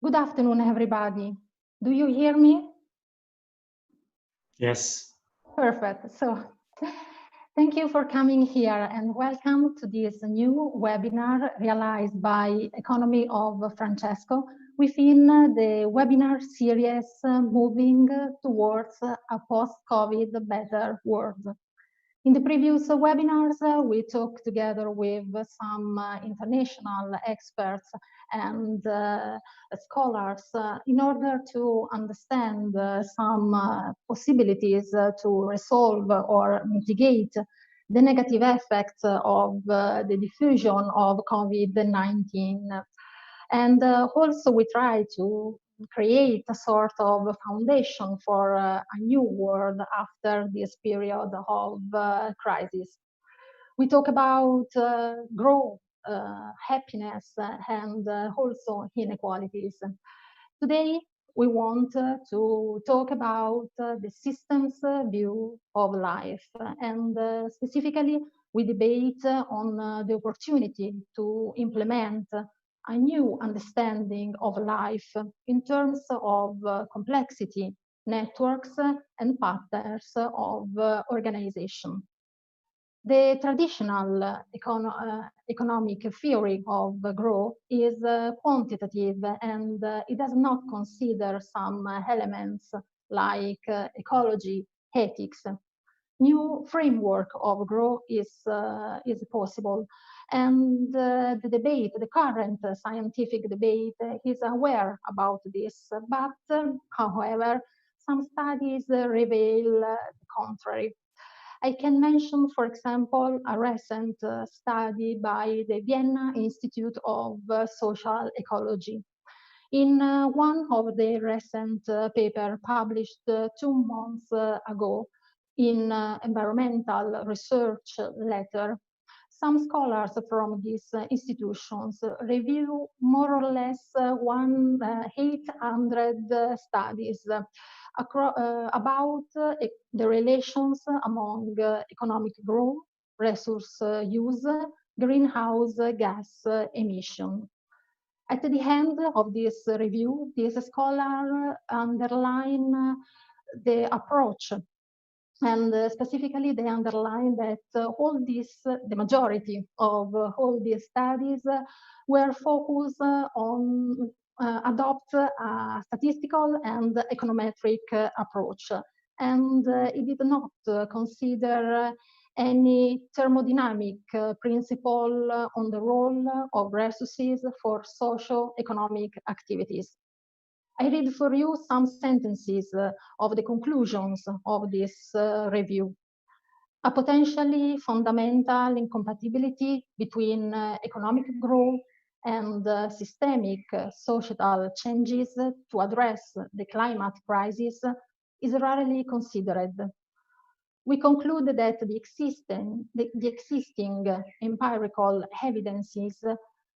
Good afternoon, everybody. Do you hear me? Yes. Perfect. So thank you for coming here and welcome to this new webinar realized by Economy of Francesco within the webinar series Moving Towards a Post-COVID Better World. In the previous webinars, we talked together with some international experts and scholars in order to understand some possibilities to resolve or mitigate the negative effects of the diffusion of COVID-19. And also we try to create a sort of foundation for a new world after this period of crisis. We talk about growth, happiness, and also inequalities. Today, we want to talk about the systems view of life, and specifically, we debate on the opportunity to implement a new understanding of life in terms of complexity, networks, and patterns of organization. The traditional economic theory of growth is quantitative and it does not consider some elements like ecology, ethics. New framework of growth is possible, and the debate, the current scientific debate, is aware about this. But however, some studies reveal the contrary. I can mention, for example, a recent study by the Vienna Institute of Social Ecology. In one of the recent paper published 2 months ago in environmental research letter, some scholars from these institutions review more or less 800 studies about the relations among economic growth, resource use, greenhouse gas emission. At the end of this review, this scholar underline the approach, and specifically they underline that the majority of all these studies were focused on adopt a statistical and econometric approach, and it did not consider any thermodynamic principle on the role of resources for socio-economic activities. I read for you some sentences of the conclusions of this review. A potentially fundamental incompatibility between economic growth and systemic societal changes to address the climate crisis is rarely considered. We conclude that the existing empirical evidences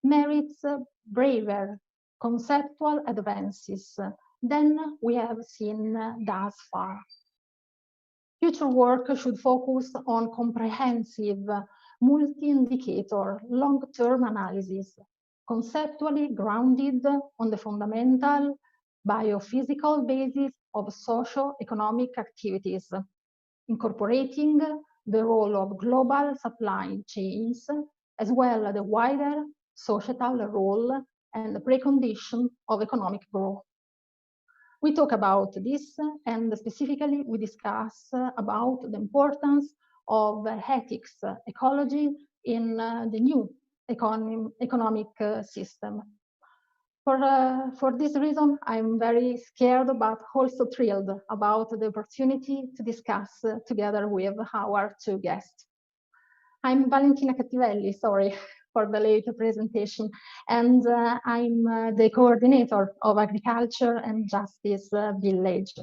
merits braver conceptual advances than we have seen thus far. Future work should focus on comprehensive, multi-indicator, long-term analysis, conceptually grounded on the fundamental biophysical basis of socio-economic activities, incorporating the role of global supply chains, as well as the wider societal role and the precondition of economic growth. We talk about this, and specifically we discuss about the importance of ethics, ecology in the new economic system. For this reason, I'm very scared but also thrilled about the opportunity to discuss together with our 2 guests. I'm Valentina Cattivelli, sorry for the late presentation, and I'm the coordinator of Agriculture and Justice Village.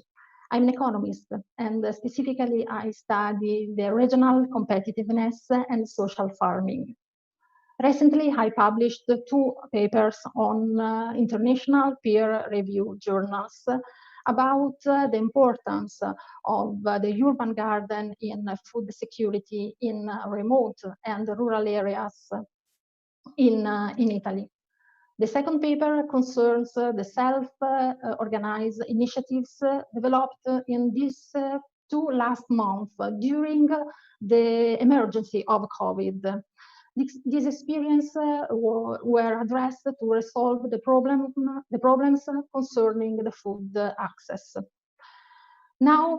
I'm an economist, and specifically I study the regional competitiveness and social farming. Recently, I published 2 papers on international peer-reviewed journals about the importance of the urban garden in food security in remote and rural areas in Italy. The second paper concerns the self-organized initiatives developed in these 2 last months during the emergency of COVID. This experience were addressed to resolve the problems concerning the food access. Now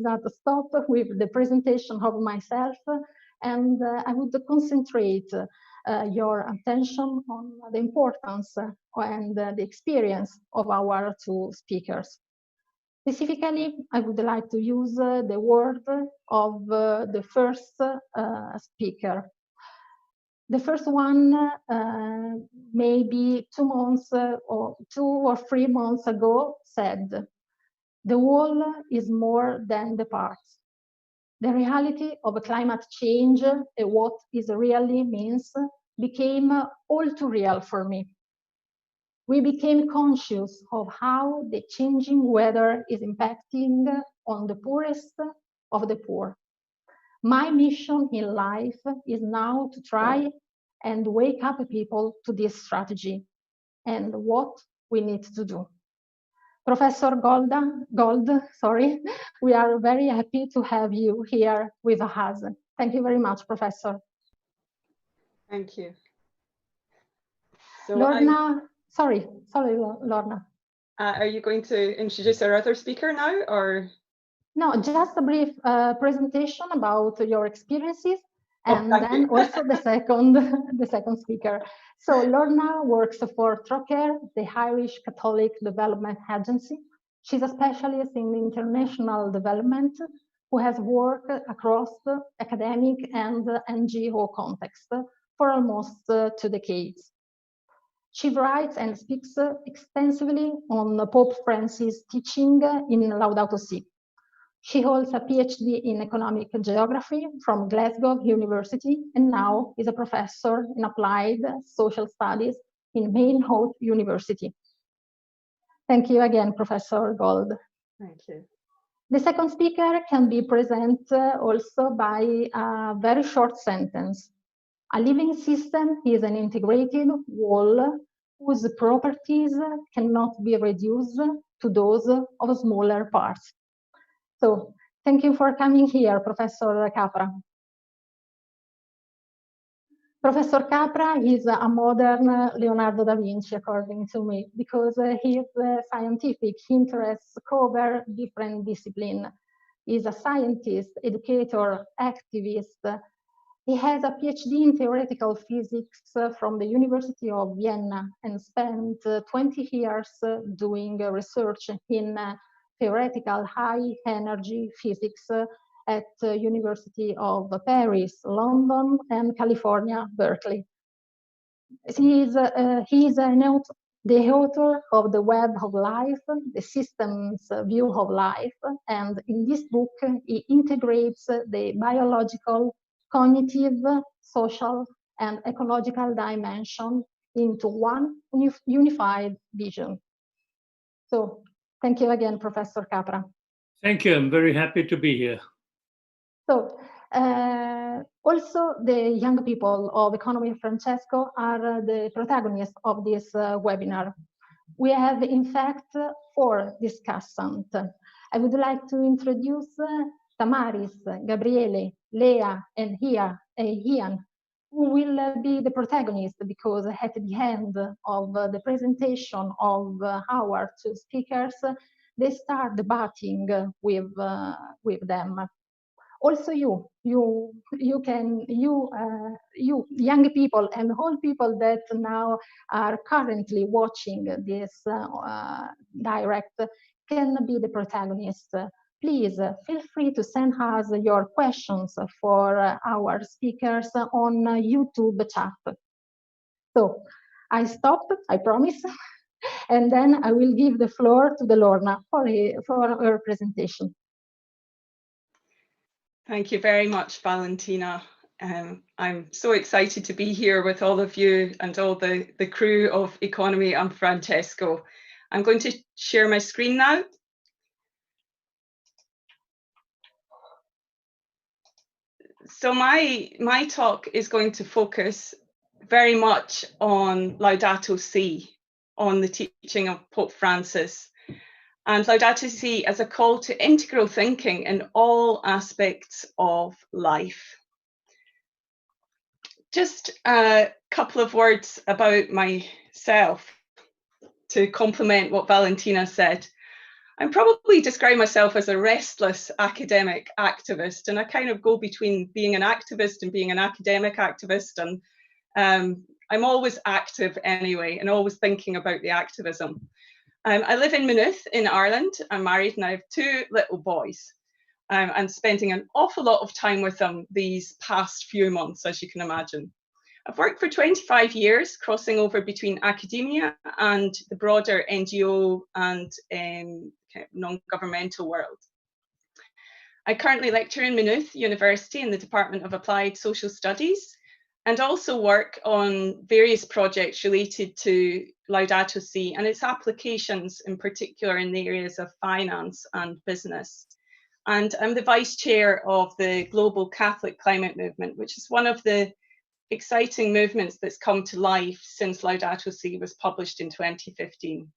that stop with the presentation of myself, and I would concentrate your attention on the importance and the experience of our 2 speakers. Specifically, I would like to use the word of the first speaker. The first one, maybe 2 months or 2 or 3 months ago, said, "The whole is more than the parts." The reality of climate change and what it really means became all too real for me. We became conscious of how the changing weather is impacting on the poorest of the poor. My mission in life is now to try and wake up people to this strategy and what we need to do. Professor Gold, we are very happy to have you here with us. Thank you very much, Professor. Thank you. So Lorna, sorry, Lorna. Are you going to introduce our other speaker now, or? No, just a brief presentation about your experiences, and then also the second speaker. So Lorna works for Trocare, the Irish Catholic Development Agency. She's a specialist in international development who has worked across academic and NGO contexts for almost 2 decades. She writes and speaks extensively on Pope Francis' teaching in Laudato Si. She holds a PhD in economic geography from Glasgow University and now is a professor in applied social studies in Maynooth University. Thank you again, Professor Gold. Thank you. The second speaker can be present also by a very short sentence. A living system is an integrated whole whose properties cannot be reduced to those of smaller parts. So, thank you for coming here, Professor Capra. Professor Capra is a modern Leonardo da Vinci, according to me, because his scientific interests cover different disciplines. He's a scientist, educator, activist. He has a PhD in theoretical physics from the University of Vienna and spent 20 years doing research in theoretical high-energy physics at the University of Paris, London, and California, Berkeley. He is the author of The Web of Life, the Systems View of Life, and in this book, he integrates the biological, cognitive, social, and ecological dimension into one unified vision. So, thank you again, Professor Capra. Thank you. I'm very happy to be here. So, also the young people of Economy of Francesco are the protagonists of this webinar. We have, in fact, 4 discussants. I would like to introduce Tamaris, Gabriele, Lea, and Ian, who will be the protagonists because at the end of the presentation of our 2 speakers, they start debating with them. Also, you young people and old people that now are currently watching this direct can be the protagonists. Please feel free to send us your questions for our speakers on YouTube chat. So I stopped, I promise, and then I will give the floor to the Lorna for her presentation. Thank you very much, Valentina. I'm so excited to be here with all of you and all the crew of Economy of Francesco. I'm going to share my screen now. So my talk is going to focus very much on Laudato Si, on the teaching of Pope Francis, and Laudato Si as a call to integral thinking in all aspects of life. Just a couple of words about myself to complement what Valentina said. I'm probably describe myself as a restless academic activist, and I kind of go between being an activist and being an academic activist, and I'm always active anyway, and always thinking about the activism. I live in Maynooth in Ireland. I'm married and I have 2 little boys. I'm spending an awful lot of time with them these past few months, as you can imagine. I've worked for 25 years, crossing over between academia and the broader NGO and non-governmental world. I currently lecture in Maynooth University in the Department of Applied Social Studies, and also work on various projects related to Laudato Si and its applications, in particular in the areas of finance and business. And I'm the vice chair of the Global Catholic Climate Movement, which is one of the exciting movements that's come to life since Laudato Si was published in 2015.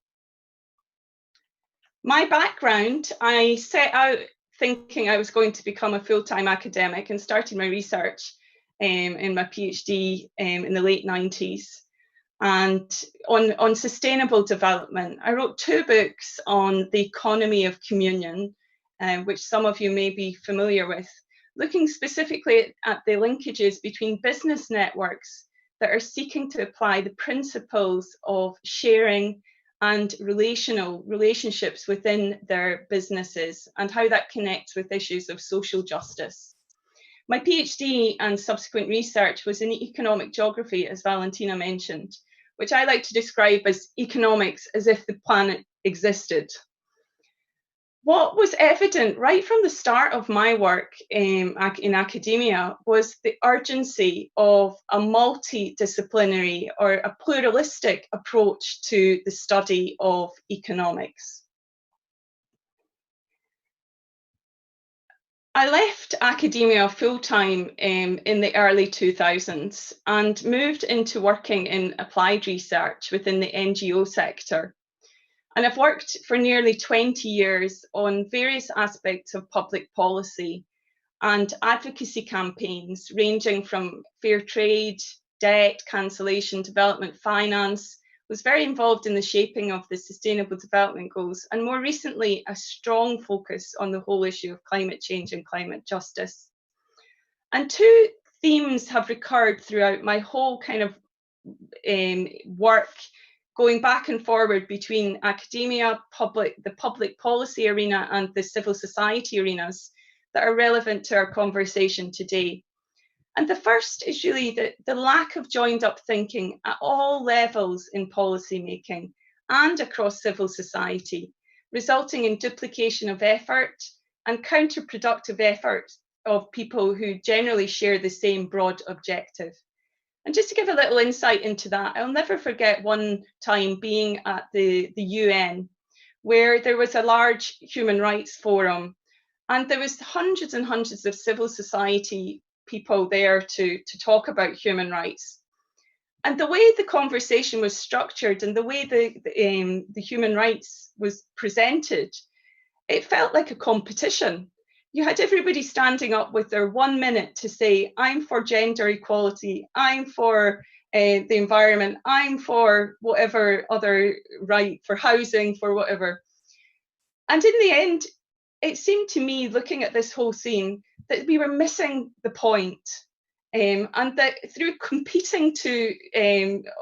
My background, I set out thinking I was going to become a full-time academic and started my research in my PhD in the late 90s. And on sustainable development, I wrote 2 books on the economy of communion, which some of you may be familiar with, looking specifically at the linkages between business networks that are seeking to apply the principles of sharing and relationships within their businesses, and how that connects with issues of social justice. My PhD and subsequent research was in economic geography, as Valentina mentioned, which I like to describe as economics as if the planet existed. What was evident right from the start of my work in academia was the urgency of a multidisciplinary or a pluralistic approach to the study of economics. I left academia full-time in the early 2000s and moved into working in applied research within the NGO sector. And I've worked for nearly 20 years on various aspects of public policy and advocacy campaigns, ranging from fair trade, debt cancellation, development finance, was very involved in the shaping of the Sustainable Development Goals, and more recently, a strong focus on the whole issue of climate change and climate justice. And 2 themes have recurred throughout my whole kind of work, going back and forward between academia, the public policy arena, and the civil society arenas that are relevant to our conversation today. And the first is really the lack of joined up thinking at all levels in policy making and across civil society, resulting in duplication of effort and counterproductive effort of people who generally share the same broad objective. And just to give a little insight into that, I'll never forget one time being at the UN, where there was a large human rights forum, and there was hundreds and hundreds of civil society people there to talk about human rights. And the way the conversation was structured and the way the human rights was presented, it felt like a competition. You had everybody standing up with their 1 minute to say, I'm for gender equality, I'm for the environment, I'm for whatever other right, for housing, for whatever. And in the end, it seemed to me, looking at this whole scene, that we were missing the point, and that through competing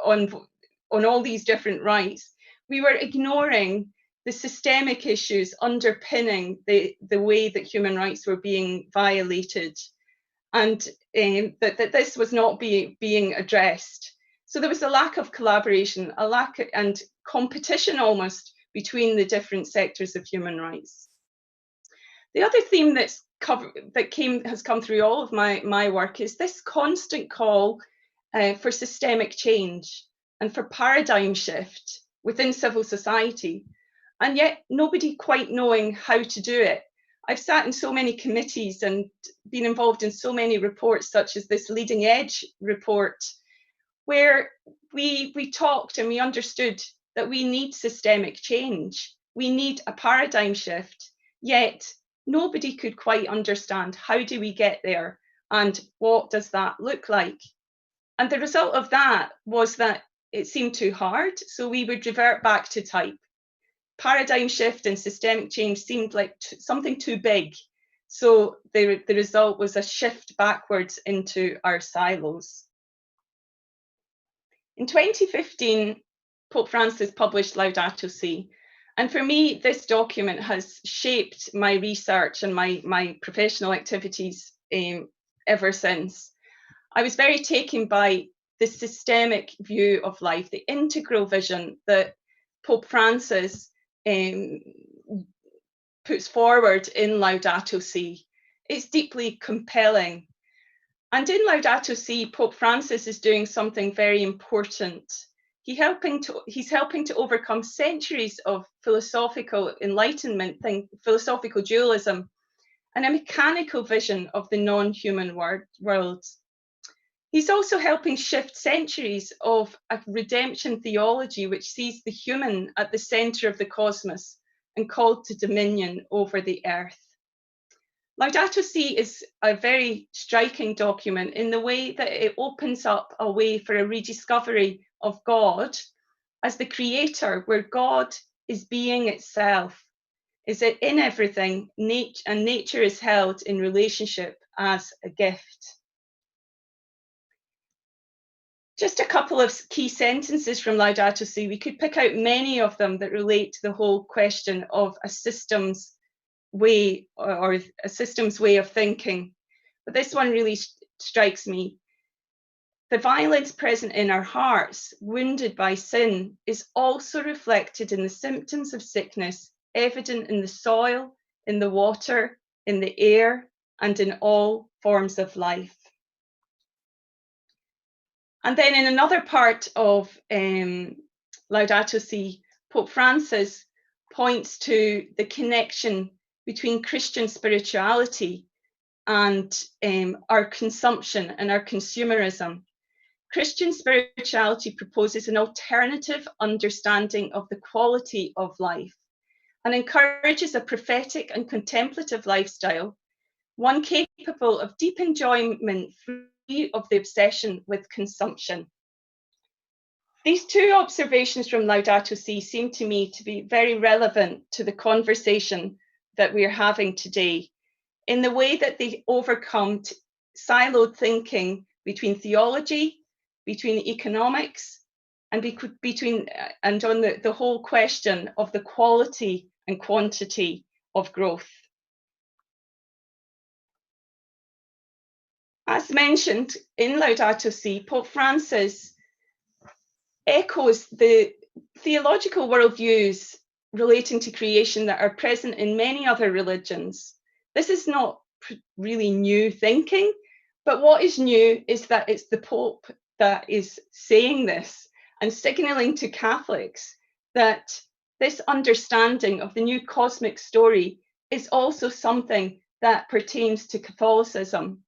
on all these different rights, we were ignoring the systemic issues underpinning the way that human rights were being violated, and that this was not being addressed. So there was a lack of collaboration, and competition almost between the different sectors of human rights. The other theme has come through all of my work is this constant call for systemic change and for paradigm shift within civil society, and yet nobody quite knowing how to do it. I've sat in so many committees and been involved in so many reports, such as this Leading Edge report, where we talked and we understood that we need systemic change. We need a paradigm shift, yet nobody could quite understand how do we get there and what does that look like. And the result of that was that it seemed too hard, so we would revert back to type. Paradigm shift and systemic change seemed like something too big, so the result was a shift backwards into our silos. In 2015, Pope Francis published Laudato Si, and for me, this document has shaped my research and my professional activities ever since. I was very taken by the systemic view of life, the integral vision that Pope Francis puts forward in Laudato Si. It's deeply compelling. And in Laudato Si, Pope Francis is doing something very important. He's helping to overcome centuries of philosophical enlightenment, philosophical dualism, and a mechanical vision of the non-human world. He's also helping shift centuries of a redemption theology which sees the human at the center of the cosmos and called to dominion over the earth. Laudato Si is a very striking document in the way that it opens up a way for a rediscovery of God as the creator, where God is being itself, is it in everything, and nature is held in relationship as a gift. Just a couple of key sentences from Laudato Si. We could pick out many of them that relate to the whole question of a systems way or a systems way of thinking. But this one really strikes me. The violence present in our hearts, wounded by sin, is also reflected in the symptoms of sickness, evident in the soil, in the water, in the air, and in all forms of life. And then in another part of Laudato Si, Pope Francis points to the connection between Christian spirituality and our consumption and our consumerism. Christian spirituality proposes an alternative understanding of the quality of life and encourages a prophetic and contemplative lifestyle, one capable of deep enjoyment free of the obsession with consumption. These two observations from Laudato Si seem to me to be very relevant to the conversation that we're having today, in the way that they overcome siloed thinking between theology, between economics, and on the whole question of the quality and quantity of growth. As mentioned in Laudato Si, Pope Francis echoes the theological worldviews relating to creation that are present in many other religions. This is not really new thinking, but what is new is that it's the Pope that is saying this and signaling to Catholics that this understanding of the new cosmic story is also something that pertains to Catholicism.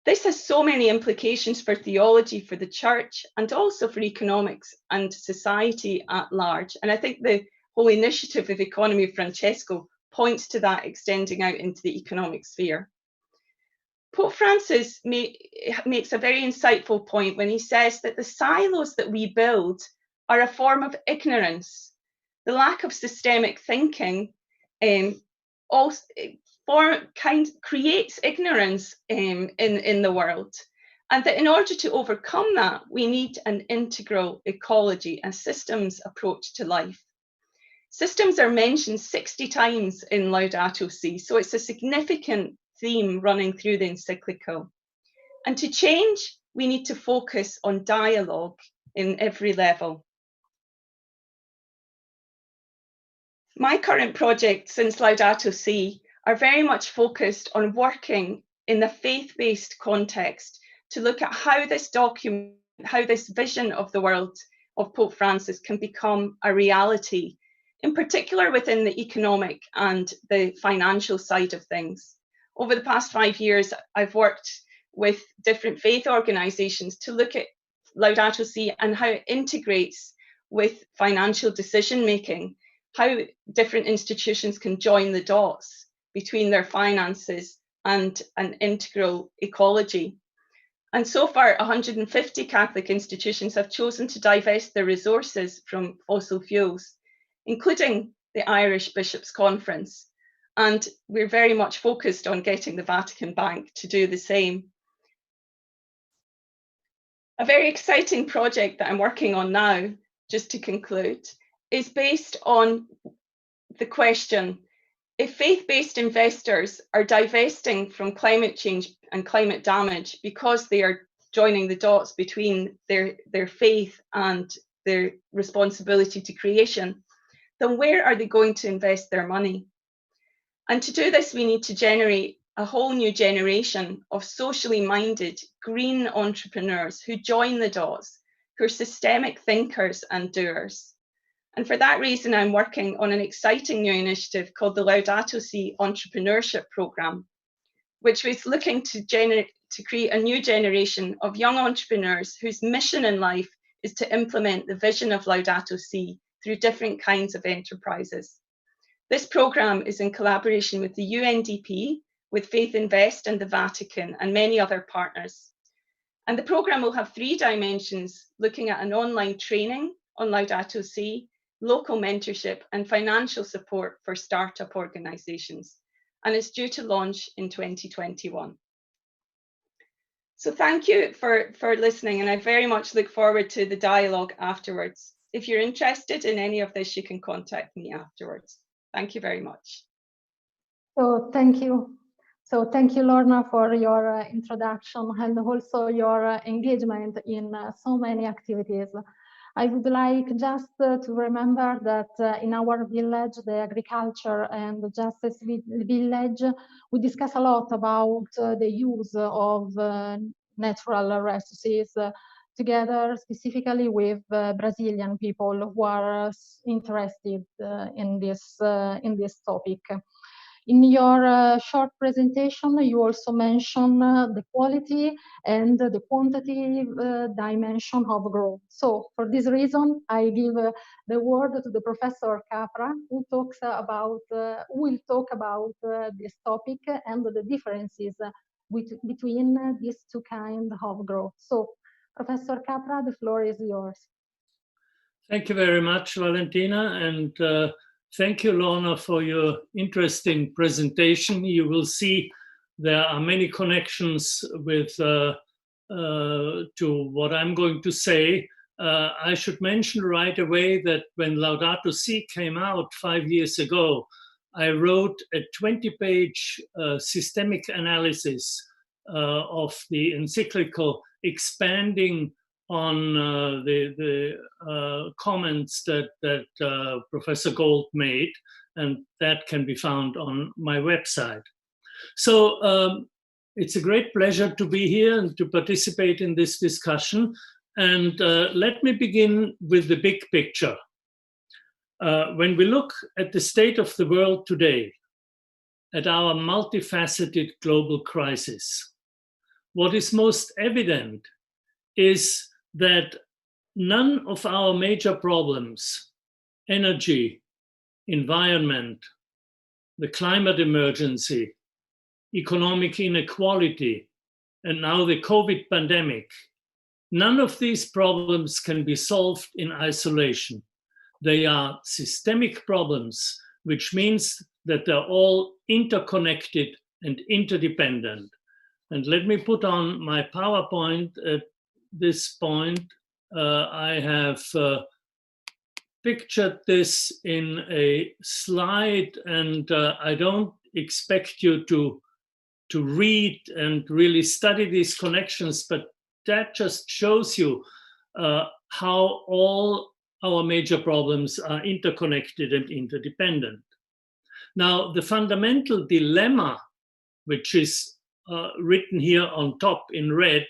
This has so many implications for theology, for the church, and also for economics and society at large. And I think the whole initiative of Economy of Francesco points to that extending out into the economic sphere. Pope Francis makes a very insightful point when he says that the silos that we build are a form of ignorance. The lack of systemic thinking also creates ignorance in the world, and that in order to overcome that, we need an integral ecology, a systems approach to life. Systems are mentioned 60 times in Laudato Si, so it's a significant theme running through the encyclical. And to change, we need to focus on dialogue in every level. My current project since Laudato Si are very much focused on working in the faith-based context to look at how this document, how this vision of the world of Pope Francis can become a reality, in particular within the economic and the financial side of things. Over the past 5 years, I've worked with different faith organizations to look at Laudato Si and how it integrates with financial decision making, how different institutions can join the dots between their finances and an integral ecology. And so far, 150 Catholic institutions have chosen to divest their resources from fossil fuels, including the Irish Bishops' Conference. And we're very much focused on getting the Vatican Bank to do the same. A very exciting project that I'm working on now, just to conclude, is based on the question, if faith-based investors are divesting from climate change and climate damage because they are joining the dots between their faith and their responsibility to creation, then where are they going to invest their money? And to do this, we need to generate a whole new generation of socially minded green entrepreneurs who join the dots, who are systemic thinkers and doers. And for that reason, I'm working on an exciting new initiative called the Laudato Si Entrepreneurship Programme, which is looking to create a new generation of young entrepreneurs whose mission in life is to implement the vision of Laudato Si through different kinds of enterprises. This programme is in collaboration with the UNDP, with Faith Invest and the Vatican and many other partners. And the programme will have 3 dimensions, looking at an online training on Laudato Si, local mentorship and financial support for startup organisations. And it's due to launch in 2021. So thank you for listening, and I very much look forward to the dialogue afterwards. If you're interested in any of this, you can contact me afterwards. Thank you very much. So thank you. So thank you, Lorna, for your introduction and also your engagement in so many activities. I would like just to remember that in our village, the agriculture and justice village, we discuss a lot about the use of natural resources together, specifically with Brazilian people who are interested in this topic. In your short presentation, you also mentioned the quality and the quantitative dimension of growth. So for this reason, I give the word to the Professor Capra, who will talk about this topic and the differences between these 2 kinds of growth. So Professor Capra, the floor is yours. Thank you very much, Valentina, and thank you, Lorna, for your interesting presentation. You will see there are many connections with to what I'm going to say. I should mention right away that when Laudato Si came out 5 years ago, I wrote a 20-page systemic analysis of the encyclical, expanding on the comments that Professor Gold made, and that can be found on my website. So it's a great pleasure to be here and to participate in this discussion. And let me begin with the big picture. When we look at the state of the world today, at our multifaceted global crisis, what is most evident is that none of our major problems, energy, environment, the climate emergency, economic inequality, and now the COVID pandemic, none of these problems can be solved in isolation. They are systemic problems, which means that they're all interconnected and interdependent. And let me put on my PowerPoint at this point. I have pictured this in a slide, and I don't expect you to read and really study these connections, but that just shows you how all our major problems are interconnected and interdependent. Now, the fundamental dilemma, which is written here on top in red,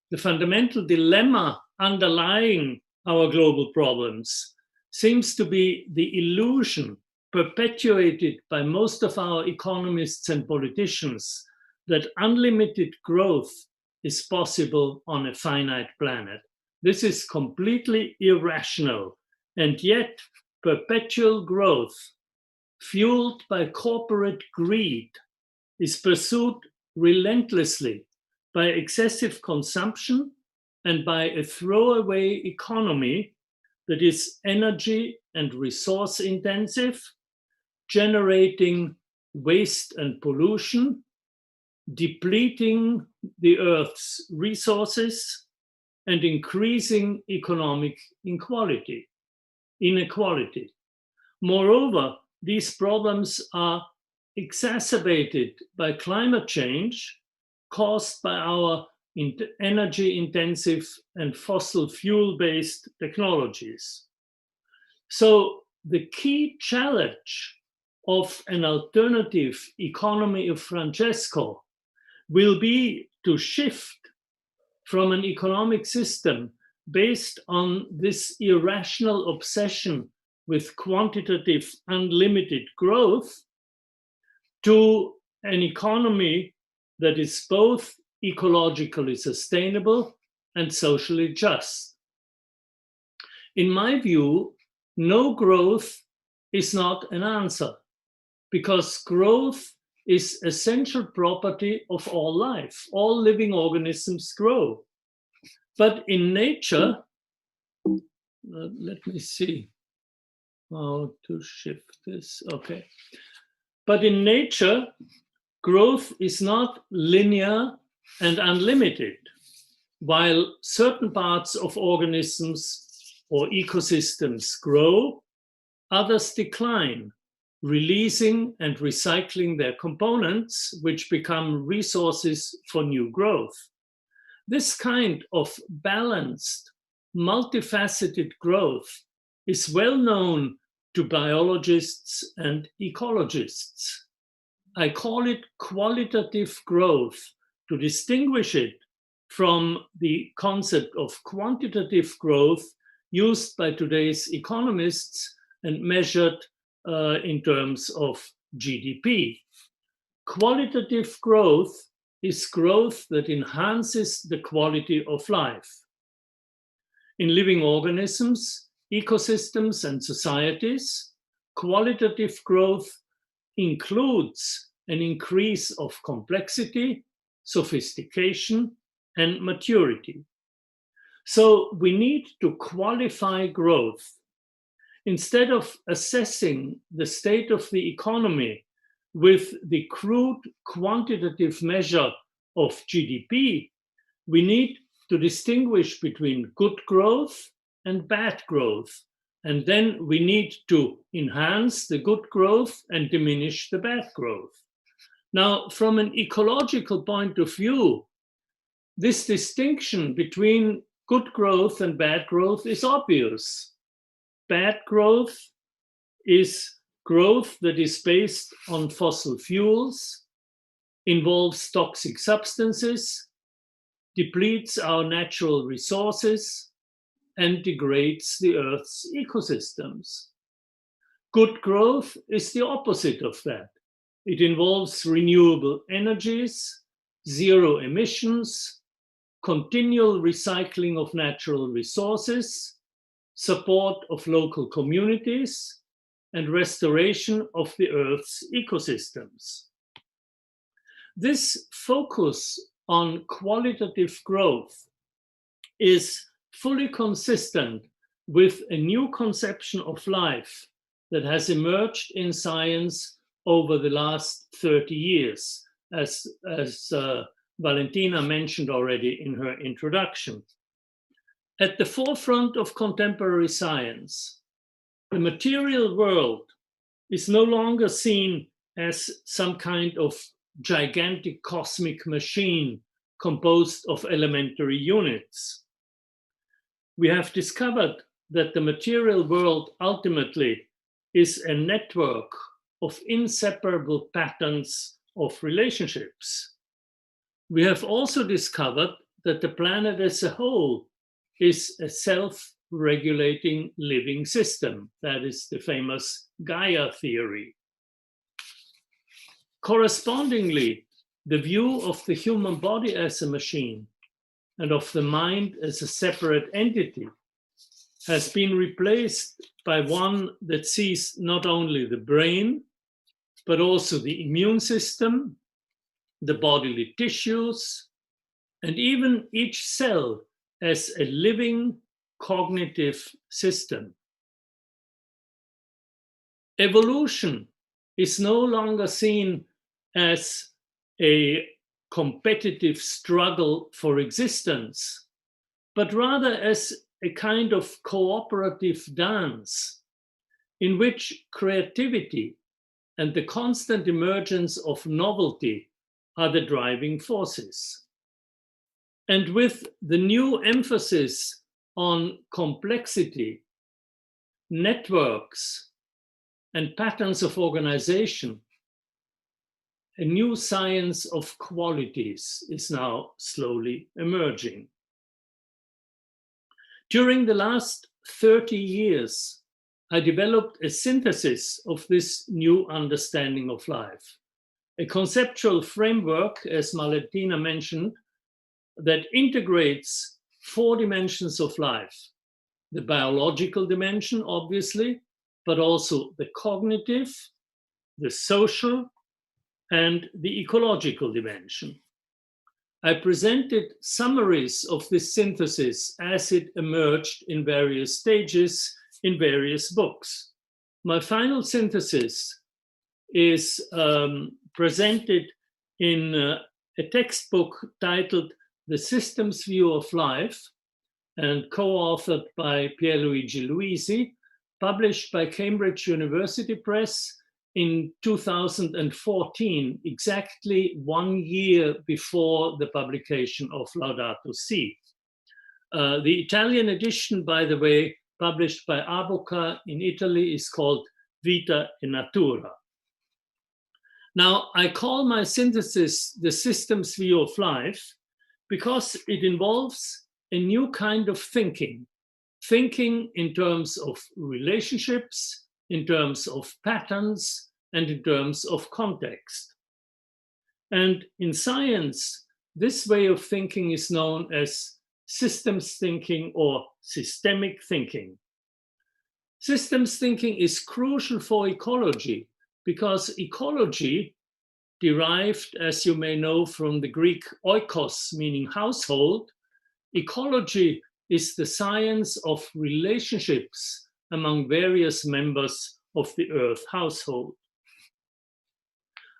the fundamental dilemma underlying our global problems seems to be the illusion perpetuated by most of our economists and politicians that unlimited growth is possible on a finite planet. This is completely irrational, and yet perpetual growth, fueled by corporate greed, is pursued relentlessly by excessive consumption and by a throwaway economy that is energy and resource intensive, generating waste and pollution, depleting the Earth's resources, and increasing economic inequality. Moreover, these problems are exacerbated by climate change caused by our energy-intensive and fossil fuel-based technologies. So the key challenge of an alternative economy of Francesco will be to shift from an economic system based on this irrational obsession with quantitative unlimited growth to an economy that is both ecologically sustainable and socially just. In my view, no growth is not an answer, because growth is essential property of all life. All living organisms grow. But in nature, let me see how to shift this. Okay. But in nature, growth is not linear and unlimited. While certain parts of organisms or ecosystems grow, others decline, releasing and recycling their components, which become resources for new growth. This kind of balanced, multifaceted growth is well known to biologists and ecologists. I call it qualitative growth to distinguish it from the concept of quantitative growth used by today's economists and measured in terms of GDP. Qualitative growth is growth that enhances the quality of life. In living organisms, ecosystems, and societies, qualitative growth includes an increase of complexity, sophistication, and maturity. So we need to qualify growth. Instead of assessing the state of the economy with the crude quantitative measure of GDP, we need to distinguish between good growth and bad growth. And then we need to enhance the good growth and diminish the bad growth. Now, from an ecological point of view, this distinction between good growth and bad growth is obvious. Bad growth is growth that is based on fossil fuels, involves toxic substances, depletes our natural resources, and degrades the Earth's ecosystems. Good growth is the opposite of that. It involves renewable energies, zero emissions, continual recycling of natural resources, support of local communities, and restoration of the Earth's ecosystems. This focus on qualitative growth is fully consistent with a new conception of life that has emerged in science over the last 30 years, as Valentina mentioned already in her introduction. At the forefront of contemporary science, the material world is no longer seen as some kind of gigantic cosmic machine composed of elementary units. We have discovered that the material world ultimately is a network of inseparable patterns of relationships. We have also discovered that the planet as a whole is a self-regulating living system. That is the famous Gaia theory. Correspondingly, the view of the human body as a machine and of the mind as a separate entity has been replaced by one that sees not only the brain, but also the immune system, the bodily tissues, and even each cell as a living cognitive system. Evolution is no longer seen as a competitive struggle for existence, but rather as a kind of cooperative dance in which creativity and the constant emergence of novelty are the driving forces. And with the new emphasis on complexity, networks, and patterns of organization, a new science of qualities is now slowly emerging. During the last 30 years, I developed a synthesis of this new understanding of life, a conceptual framework, as Valentina mentioned, that integrates 4 dimensions of life: the biological dimension, obviously, but also the cognitive, the social, and the ecological dimension. I presented summaries of this synthesis as it emerged in various stages in various books. My final synthesis is presented in a textbook titled The Systems View of Life, and co-authored by Pierluigi Luisi, published by Cambridge University Press in 2014, exactly 1 year before the publication of Laudato Si. The Italian edition, by the way, published by Aboca in Italy, is called Vita e Natura. Now, I call my synthesis the systems view of life because it involves a new kind of thinking in terms of relationships, in terms of patterns, and in terms of context. And in science, this way of thinking is known as systems thinking or systemic thinking. Systems thinking is crucial for ecology because ecology, derived, as you may know, from the Greek oikos, meaning household, ecology is the science of relationships among various members of the Earth household.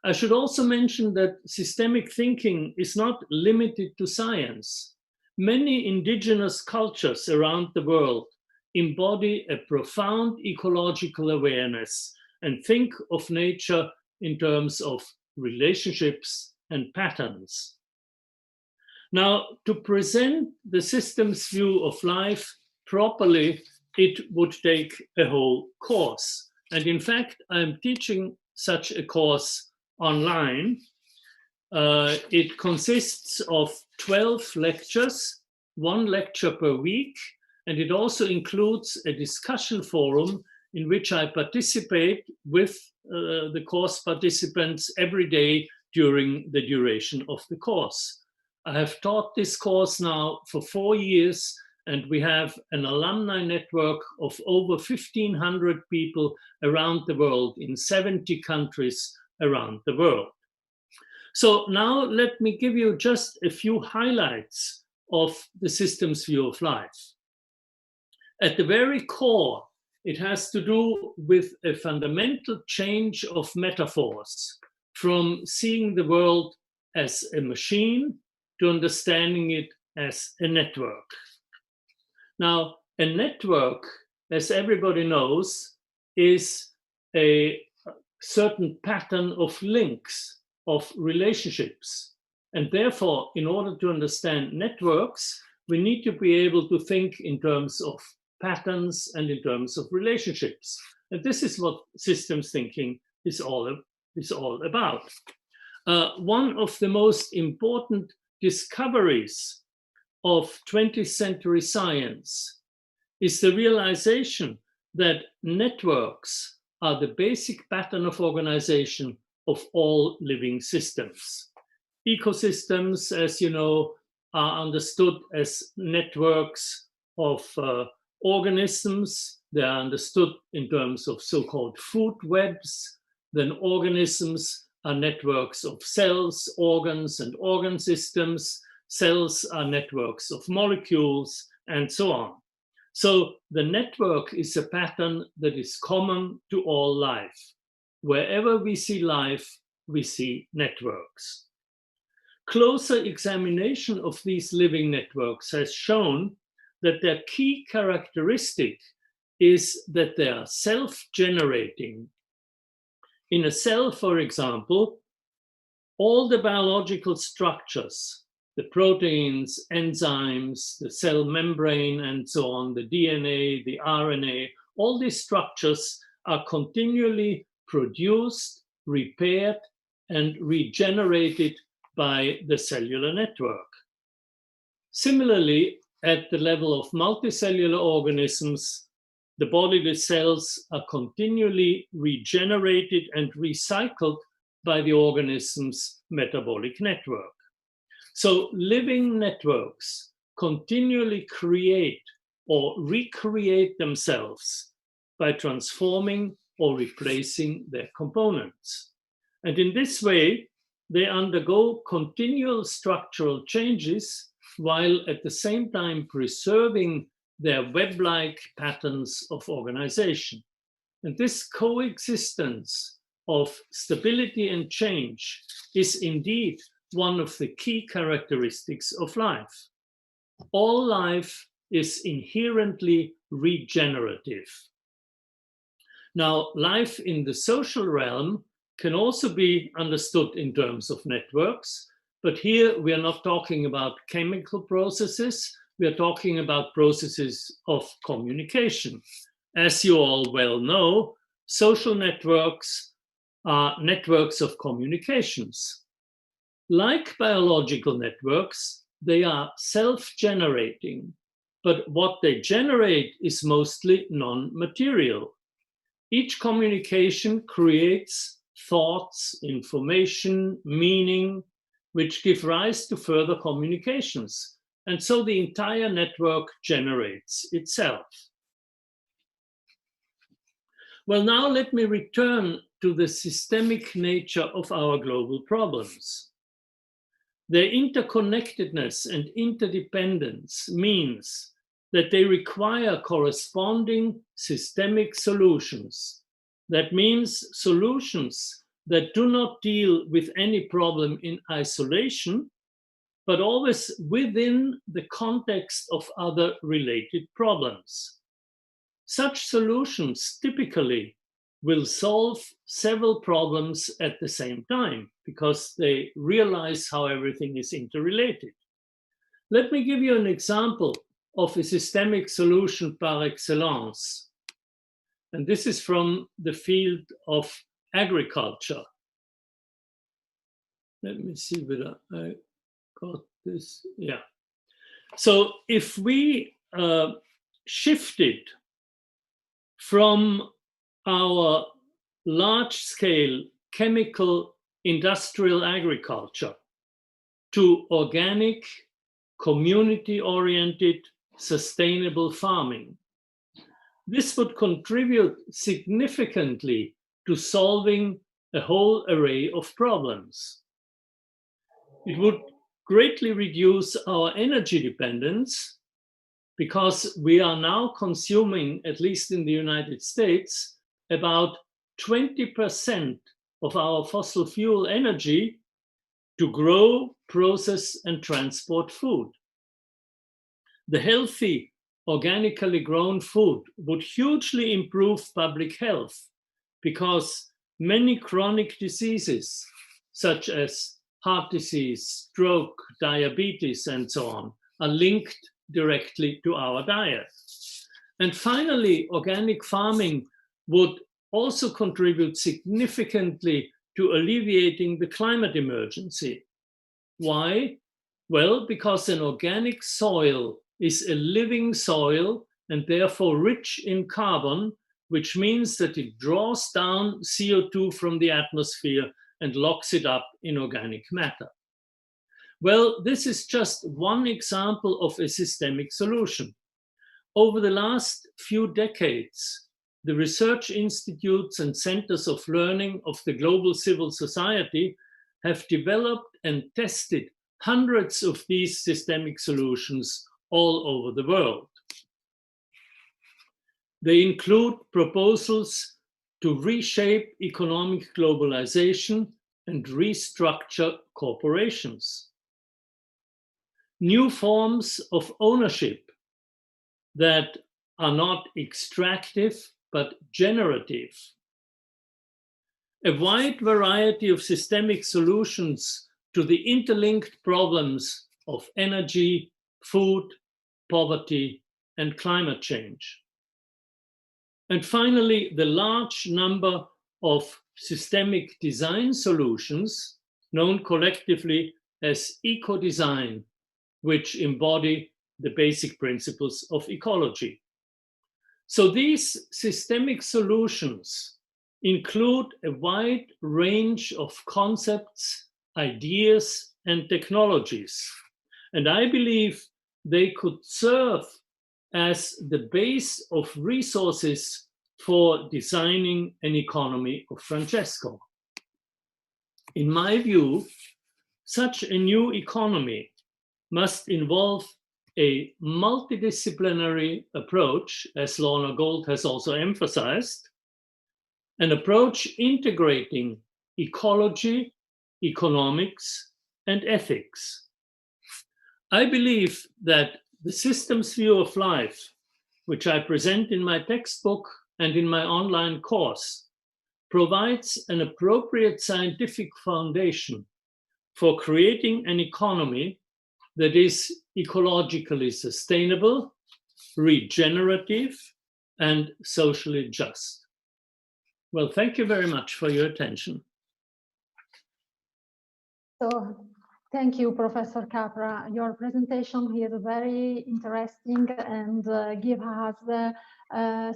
I should also mention that systemic thinking is not limited to science. Many indigenous cultures around the world embody a profound ecological awareness and think of nature in terms of relationships and patterns. Now, to present the systems view of life properly, it would take a whole course. And in fact, I'm teaching such a course online. It consists of 12 lectures, 1 lecture per week, and it also includes a discussion forum in which I participate with the course participants every day during the duration of the course. I have taught this course now for 4 years, and we have an alumni network of over 1,500 people around the world in 70 countries around the world. So now let me give you just a few highlights of the systems view of life. At the very core, it has to do with a fundamental change of metaphors from seeing the world as a machine to understanding it as a network. Now, a network, as everybody knows, is a certain pattern of links, of relationships. And therefore, in order to understand networks, we need to be able to think in terms of patterns and in terms of relationships. And this is what systems thinking is all about. One of the most important discoveries of 20th century science is the realization that networks are the basic pattern of organization of all living systems. Ecosystems, as you know, are understood as networks of organisms. They are understood in terms of so-called food webs. Then organisms are networks of cells, organs, and organ systems. Cells are networks of molecules, and so on. So the network is a pattern that is common to all life. Wherever we see life, we see networks. Closer examination of these living networks has shown that their key characteristic is that they are self-generating. In a cell, for example, all the biological structures, the proteins, enzymes, the cell membrane, and so on, the DNA, the RNA, all these structures are continually produced, repaired, and regenerated by the cellular network. Similarly, at the level of multicellular organisms, the bodily cells are continually regenerated and recycled by the organism's metabolic network. So living networks continually create or recreate themselves by transforming or replacing their components. And in this way, they undergo continual structural changes while at the same time preserving their web-like patterns of organization. And this coexistence of stability and change is indeed one of the key characteristics of life. All life is inherently regenerative. Now, life in the social realm can also be understood in terms of networks, but here we are not talking about chemical processes, we are talking about processes of communication. As you all well know, social networks are networks of communications. Like biological networks, they are self-generating, but what they generate is mostly non-material. Each communication creates thoughts, information, meaning, which give rise to further communications. And so the entire network generates itself. Well, now let me return to the systemic nature of our global problems. Their interconnectedness and interdependence means that they require corresponding systemic solutions. That means solutions that do not deal with any problem in isolation, but always within the context of other related problems. Such solutions typically will solve several problems at the same time because they realize how everything is interrelated. Let me give you an example of a systemic solution par excellence. And this is from the field of agriculture. Let me see whether I got this. Yeah. So if we shifted from our large-scale chemical industrial agriculture to organic, community-oriented, sustainable farming, this would contribute significantly to solving a whole array of problems. It would greatly reduce our energy dependence because we are now consuming, at least in the United States, about 20% of our fossil fuel energy to grow, process, and transport food. The healthy, organically grown food would hugely improve public health because many chronic diseases, such as heart disease, stroke, diabetes, and so on, are linked directly to our diet. And finally, organic farming would also contribute significantly to alleviating the climate emergency. Why? Well, because an organic soil is a living soil and therefore rich in carbon, which means that it draws down CO2 from the atmosphere and locks it up in organic matter. Well, this is just one example of a systemic solution. Over the last few decades, the research institutes and centers of learning of the global civil society have developed and tested hundreds of these systemic solutions all over the world. They include proposals to reshape economic globalization and restructure corporations. New forms of ownership that are not extractive but generative. A wide variety of systemic solutions to the interlinked problems of energy, food, poverty, and climate change. And finally, the large number of systemic design solutions, known collectively as eco-design, which embody the basic principles of ecology. So these systemic solutions include a wide range of concepts, ideas, and technologies. And I believe they could serve as the base of resources for designing an economy of Francesco. In my view, such a new economy must involve a multidisciplinary approach, as Lorna Gold has also emphasized, an approach integrating ecology, economics, and ethics. I believe that the systems view of life, which I present in my textbook and in my online course, provides an appropriate scientific foundation for creating an economy that is ecologically sustainable, regenerative, and socially just. Well, thank you very much for your attention. So, thank you, Professor Capra. Your presentation is very interesting and give us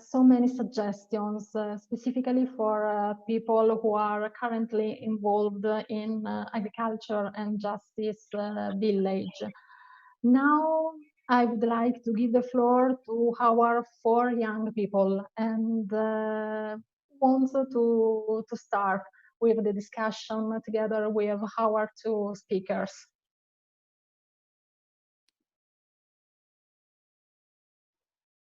so many suggestions, specifically for people who are currently involved in agriculture and justice village. Now, I would like to give the floor to our 4 young people and want to start with the discussion together with our 2 speakers.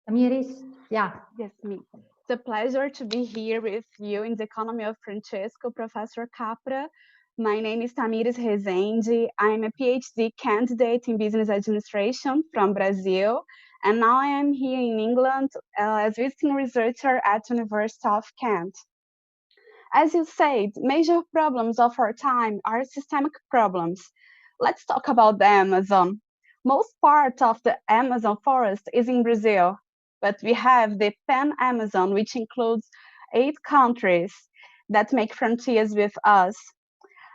Tamiris, yeah. Yes, me. It's a pleasure to be here with you in the Economy of Francesco, Professor Capra. My name is Tamiris Rezende. I'm a PhD candidate in business administration from Brazil, and now I am here in England as visiting researcher at University of Kent. As you said, major problems of our time are systemic problems. Let's talk about the Amazon. Most part of the Amazon forest is in Brazil, but we have the Pan-Amazon, which includes 8 countries that make frontiers with us.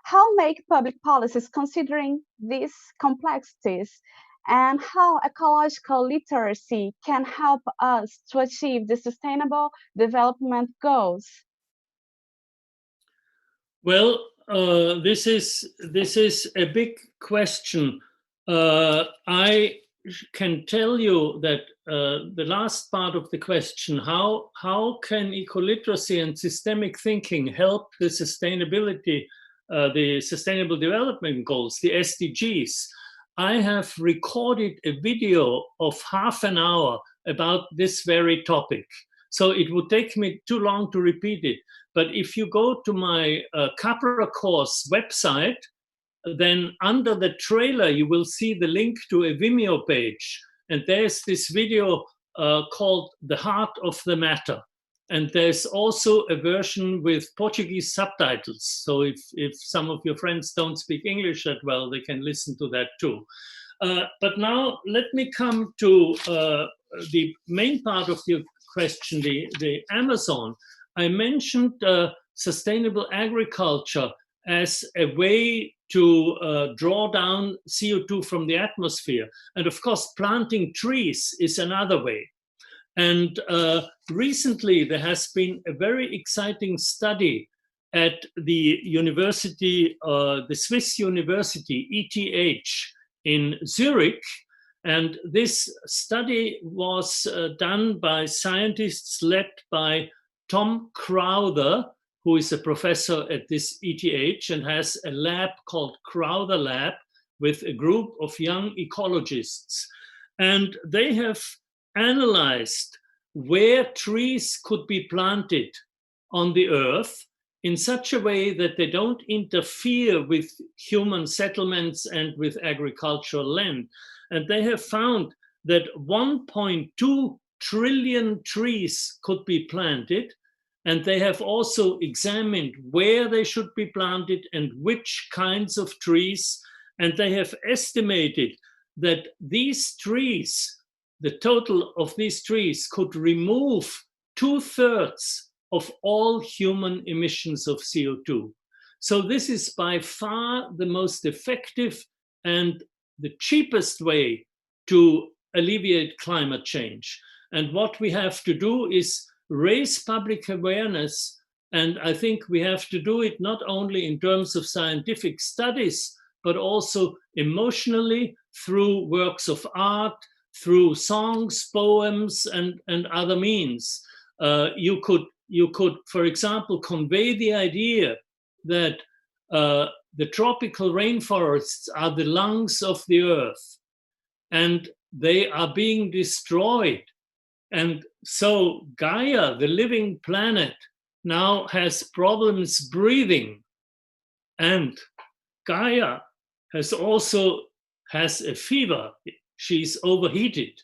How make public policies considering these complexities, and how ecological literacy can help us to achieve the sustainable development goals? Well, this is a big question. I can tell you that the last part of the question, how can ecoliteracy and systemic thinking help the sustainability, the Sustainable Development Goals, the SDGs? I have recorded a video of half an hour about this very topic. So it would take me too long to repeat it. But if you go to my Capra course website, then under the trailer, you will see the link to a Vimeo page. And there's this video called The Heart of the Matter. And there's also a version with Portuguese subtitles. So if some of your friends don't speak English that well, they can listen to that too. But now let me come to the main part of your question, the Amazon. I mentioned sustainable agriculture as a way to draw down CO2 from the atmosphere. And of course, planting trees is another way. And recently, there has been a very exciting study at the university, the Swiss university, ETH, in Zurich. And this study was done by scientists led by Tom Crowther, who is a professor at this ETH and has a lab called Crowther Lab with a group of young ecologists. And they have analyzed where trees could be planted on the earth in such a way that they don't interfere with human settlements and with agricultural land. And they have found that 1.2 trillion trees could be planted. And they have also examined where they should be planted and which kinds of trees. And they have estimated that these trees, the total of these trees, could remove 2/3 of all human emissions of CO2. So this is by far the most effective and the cheapest way to alleviate climate change. And what we have to do is raise public awareness. And I think we have to do it not only in terms of scientific studies, but also emotionally through works of art, through songs, poems, and other means. You could, for example, convey the idea that the tropical rainforests are the lungs of the earth, and they are being destroyed. And so Gaia, the living planet, now has problems breathing. And Gaia has a fever. She's overheated.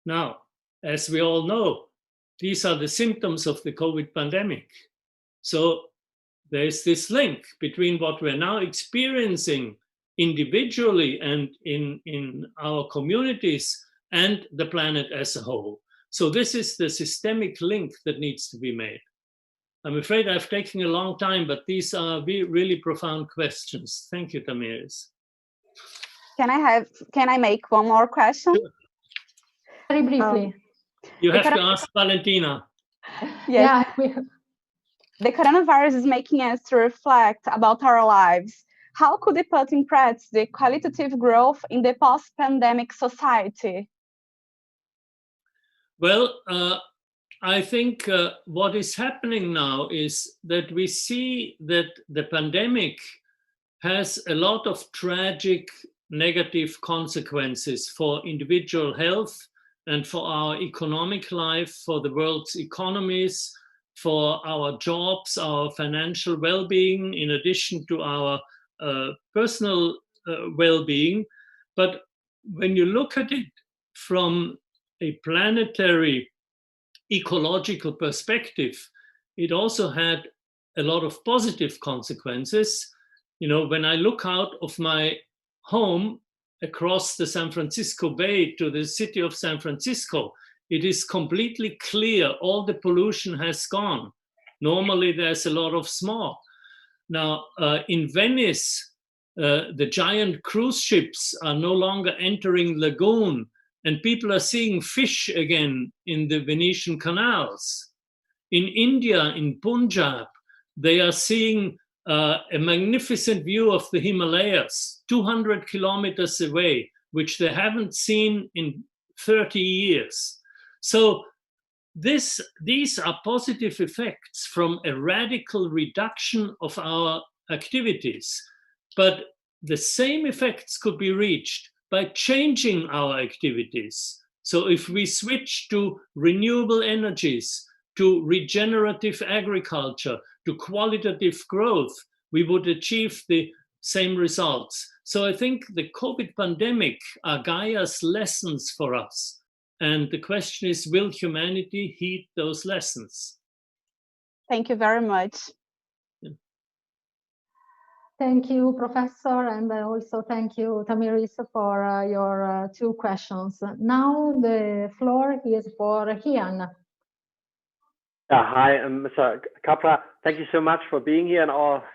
Now, as we all know, these are the symptoms of the COVID pandemic. So there's this link between what we're now experiencing individually and in our communities and the planet as a whole. So this is the systemic link that needs to be made. I'm afraid I've taken a long time, but these are really profound questions. Thank you, Tamiris. Can I make one more question? Sure. Very briefly. You have to ask Valentina. Yes. Yeah. The coronavirus is making us to reflect about our lives. How could we put in practice the qualitative growth in the post-pandemic society? Well, I think what is happening now is that we see that the pandemic has a lot of tragic negative consequences for individual health and for our economic life, for the world's economies, for our jobs, our financial well-being, in addition to our personal well-being. But when you look at it from a planetary ecological perspective, it also had a lot of positive consequences. You know, when I look out of my home across the San Francisco Bay to the city of San Francisco, it is completely clear all the pollution has gone. Normally there's a lot of smog. Now in Venice, the giant cruise ships are no longer entering lagoon, and people are seeing fish again in the Venetian canals. In India, in Punjab, they are seeing a magnificent view of the Himalayas, 200 kilometers away, which they haven't seen in 30 years. So these are positive effects from a radical reduction of our activities. But the same effects could be reached by changing our activities. So if we switch to renewable energies, to regenerative agriculture, to qualitative growth, we would achieve the same results. So I think the COVID pandemic are Gaia's lessons for us. And the question is, will humanity heed those lessons? Thank you very much. Thank you, Professor, and also thank you, Tamiris, for your two questions. Now the floor is for Ian. Hi, Mr. Capra. Thank you so much for being here, and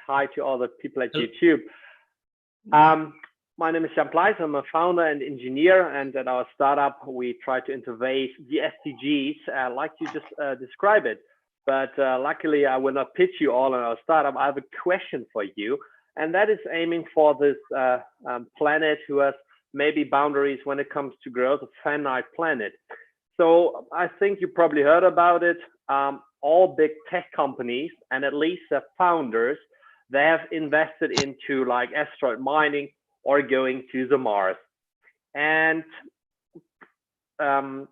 hi to all the people at YouTube. My name is Jan Pleijs. I'm a founder and engineer, and at our startup, we try to interface the SDGs like you just described it. but luckily I will not pitch you all on our startup. I have a question for you, and that is aiming for this planet who has maybe boundaries when it comes to growth, a finite planet. So I think you probably heard about it. All big tech companies and at least their founders, they have invested into like asteroid mining or going to the Mars. And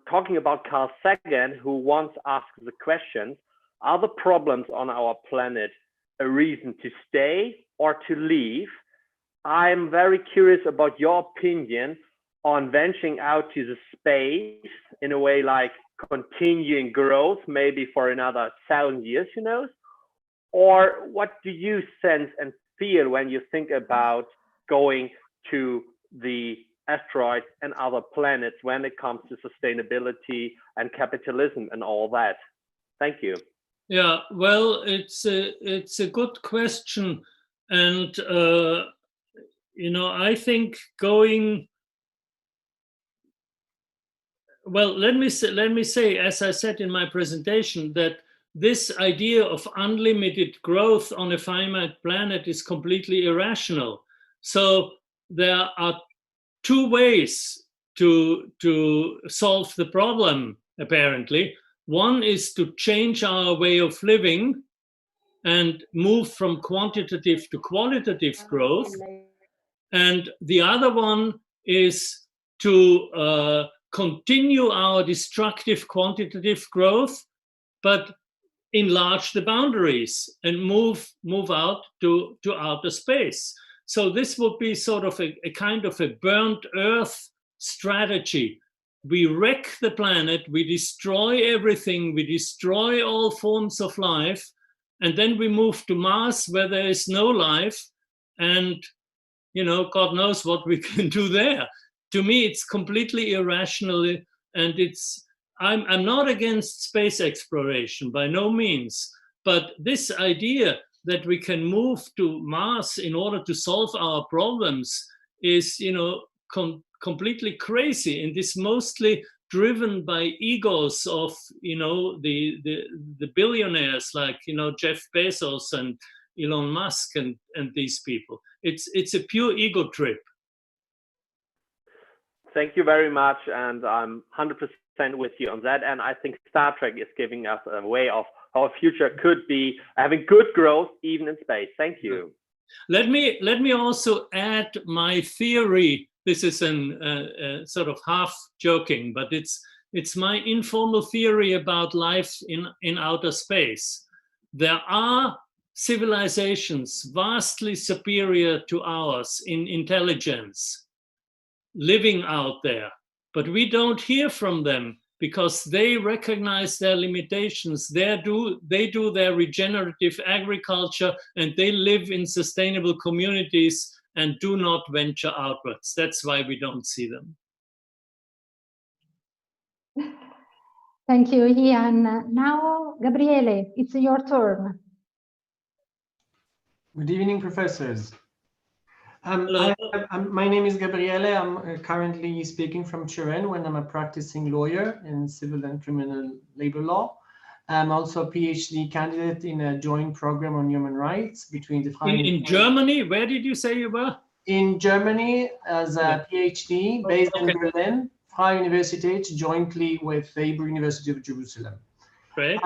talking about Carl Sagan, who once asked the question, are the problems on our planet a reason to stay or to leave? I'm very curious about your opinion on venturing out to the space in a way like continuing growth, maybe for another 1,000 years, who knows? Or what do you sense and feel when you think about going to the asteroids and other planets when it comes to sustainability and capitalism and all that? Thank you. Yeah, well, it's a good question, and you know, I think going. Well, let me say, as I said in my presentation, that this idea of unlimited growth on a finite planet is completely irrational. So there are two ways to solve the problem, apparently. One is to change our way of living and move from quantitative to qualitative growth. And the other one is to continue our destructive quantitative growth, but enlarge the boundaries and move out to outer space. So this would be sort of a kind of a burnt earth strategy. We wreck the planet, we destroy everything, we destroy all forms of life, and then we move to Mars where there is no life, and you know, God knows what we can do there. To me, it's completely irrational, and I'm not against space exploration, by no means, but this idea that we can move to Mars in order to solve our problems is, you know, completely crazy, and is mostly driven by egos of, you know, the billionaires like, you know, Jeff Bezos and Elon Musk and these people. It's a pure ego trip. Thank you very much, and I'm 100% with you on that. And I think Star Trek is giving us a way of how our future could be having good growth even in space. Thank you. Let me also add my theory. This is a sort of half joking, but it's my informal theory about life in outer space. There are civilizations vastly superior to ours in intelligence living out there, but we don't hear from them because they recognize their limitations. They do their regenerative agriculture, and they live in sustainable communities and do not venture outwards. That's why we don't see them. Thank you, Ian. Now, Gabriele, it's your turn. Good evening, professors. Hello. My name is Gabriele. I'm currently speaking from Turin when I'm a practicing lawyer in civil and criminal labor law. I'm also a PhD candidate in a joint program on human rights between the in Germany. Where did you say you were? In Germany as a PhD based in Berlin, Freie Universität, jointly with the Hebrew University of Jerusalem. Great.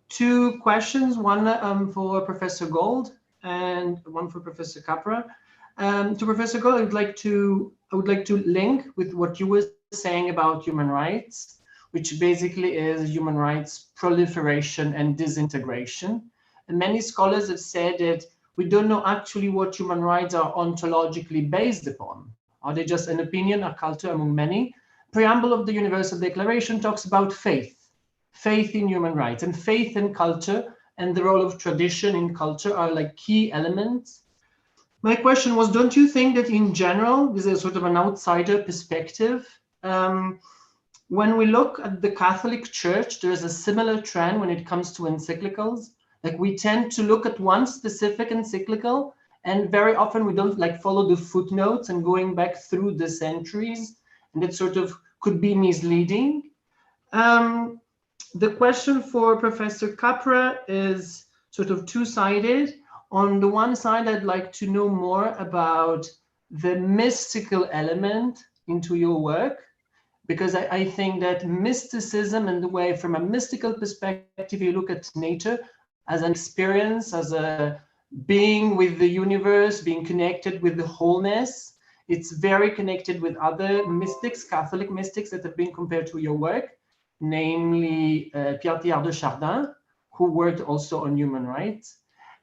Two questions, one for Professor Gold and one for Professor Capra. To Professor Gold, I would like to link with what you were saying about human rights, which basically is human rights proliferation and disintegration. And many scholars have said that we don't know actually what human rights are ontologically based upon. Are they just an opinion, a culture among many? Preamble of the Universal Declaration talks about faith in human rights, and faith and culture and the role of tradition in culture are like key elements. My question was, don't you think that in general, this is sort of an outsider perspective, when we look at the Catholic Church, there is a similar trend when it comes to encyclicals. Like we tend to look at one specific encyclical, and very often we don't like follow the footnotes and going back through the centuries, and it sort of could be misleading. the question for Professor Capra is sort of two-sided. On the one side, I'd like to know more about the mystical element into your work, because I think that mysticism and the way from a mystical perspective you look at nature as an experience, as a being with the universe, being connected with the wholeness, it's very connected with other mystics, Catholic mystics that have been compared to your work, namely Pierre Teilhard de Chardin, who worked also on human rights,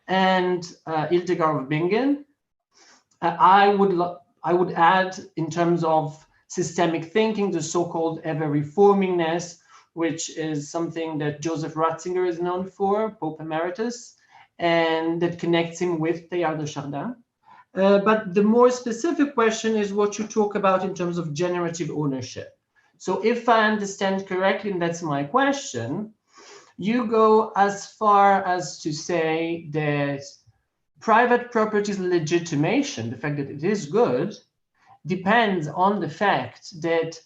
and Hildegard of Bingen. I would add, in terms of systemic thinking, the so-called ever-reformingness, which is something that Joseph Ratzinger is known for, Pope Emeritus, and that connects him with Teilhard de Chardin. But the more specific question is what you talk about in terms of generative ownership. So if I understand correctly, and that's my question, you go as far as to say that private property's legitimation, the fact that it is good, depends on the fact that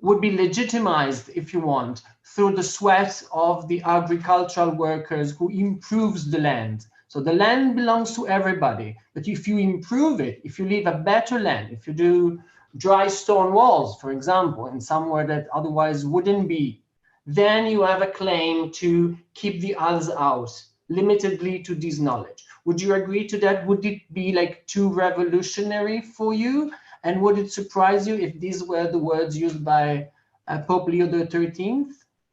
would be legitimized, if you want, through the sweat of the agricultural workers who improves the land. So the land belongs to everybody, but if you improve it, if you leave a better land, if you do dry stone walls, for example, in somewhere that otherwise wouldn't be, then you have a claim to keep the others out, limitedly to this knowledge. Would you agree to that? Would it be like too revolutionary for you? And would it surprise you if these were the words used by Pope Leo XIII,